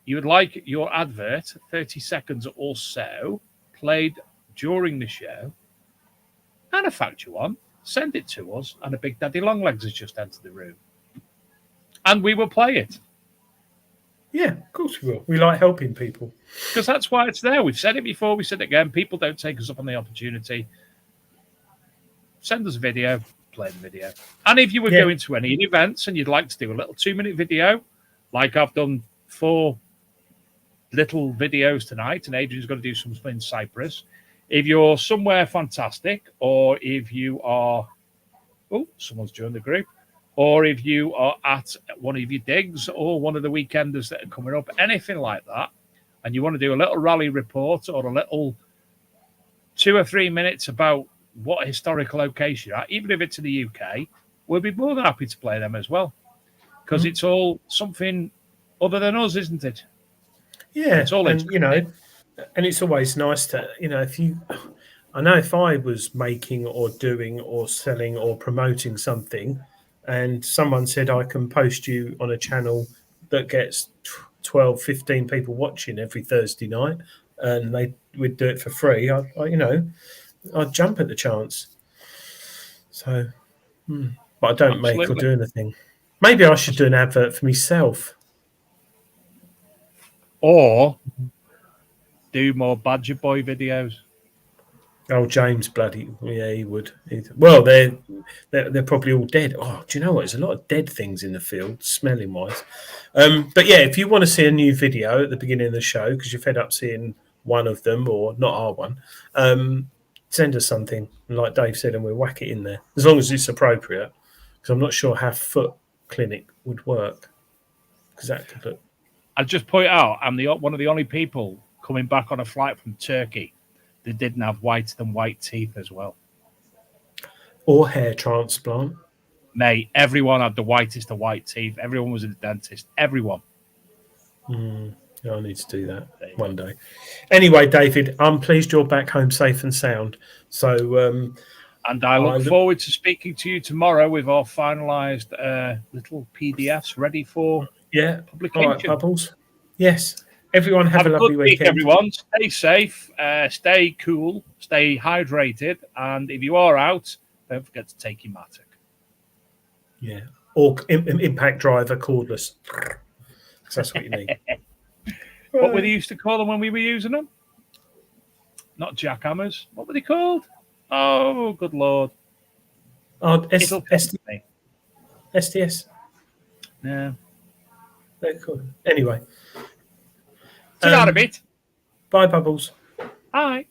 you would like your advert, 30 seconds or so, played during the show, and a factual one, send it to us, and a Big Daddy Longlegs has just entered the room. And we will play it. Yeah, of course we will. We like helping people. Because that's why it's there. We've said it before, we said it again. People don't take us up on the opportunity. Send us a video, play the video. And if you were going to any events and you'd like to do a little 2-minute video, like I've done 4 little videos tonight, and Adrian's going to do some in Cyprus. If you're somewhere fantastic, or if you are, someone's joined the group, or if you are at one of your digs or one of the weekenders that are coming up, anything like that, and you want to do a little rally report or a little 2 or 3 minutes about what historical location you're at, even if it's in the UK, we'll be more than happy to play them as well. Because it's all something other than us, isn't it? Yeah, it's all and it's always nice to, I know if I was making or doing or selling or promoting something and someone said I can post you on a channel that gets 12, 15 people watching every Thursday night and they would do it for free, I'd jump at the chance. So, but I don't make or do anything. Maybe I should do an advert for myself. Or do more Badger Boy videos. Oh, James, he would. Well, they're probably all dead. Oh, do you know what? There's a lot of dead things in the field, smelling wise. But yeah, if you want to see a new video at the beginning of the show because you're fed up seeing one of them or not our one, send us something. And like Dave said, and we'll whack it in there as long as it's appropriate. Because I'm not sure how Foot Clinic would work. Because that could look. I'll just point out, I'm one of the only people coming back on a flight from Turkey that didn't have whiter than white teeth as well. Or hair transplant. Mate, everyone had the whitest of white teeth. Everyone was a dentist. Everyone. I need to do that one day. Anyway, David, I'm pleased you're back home safe and sound. So, and I look forward to speaking to you tomorrow with our finalised little PDFs ready for publication. All right, Bubbles. Yes. Everyone have a lovely weekend. Everyone, stay safe, stay cool, stay hydrated, and if you are out, don't forget to take your Matic. Yeah. Or impact driver cordless. That's what you need. What we used to call them when we were using them? not jackhammers. What were they called? Oh, good lord! Oh, STS. Yeah. They're cool. Anyway. See you in a bit. Bye, Bubbles. Bye.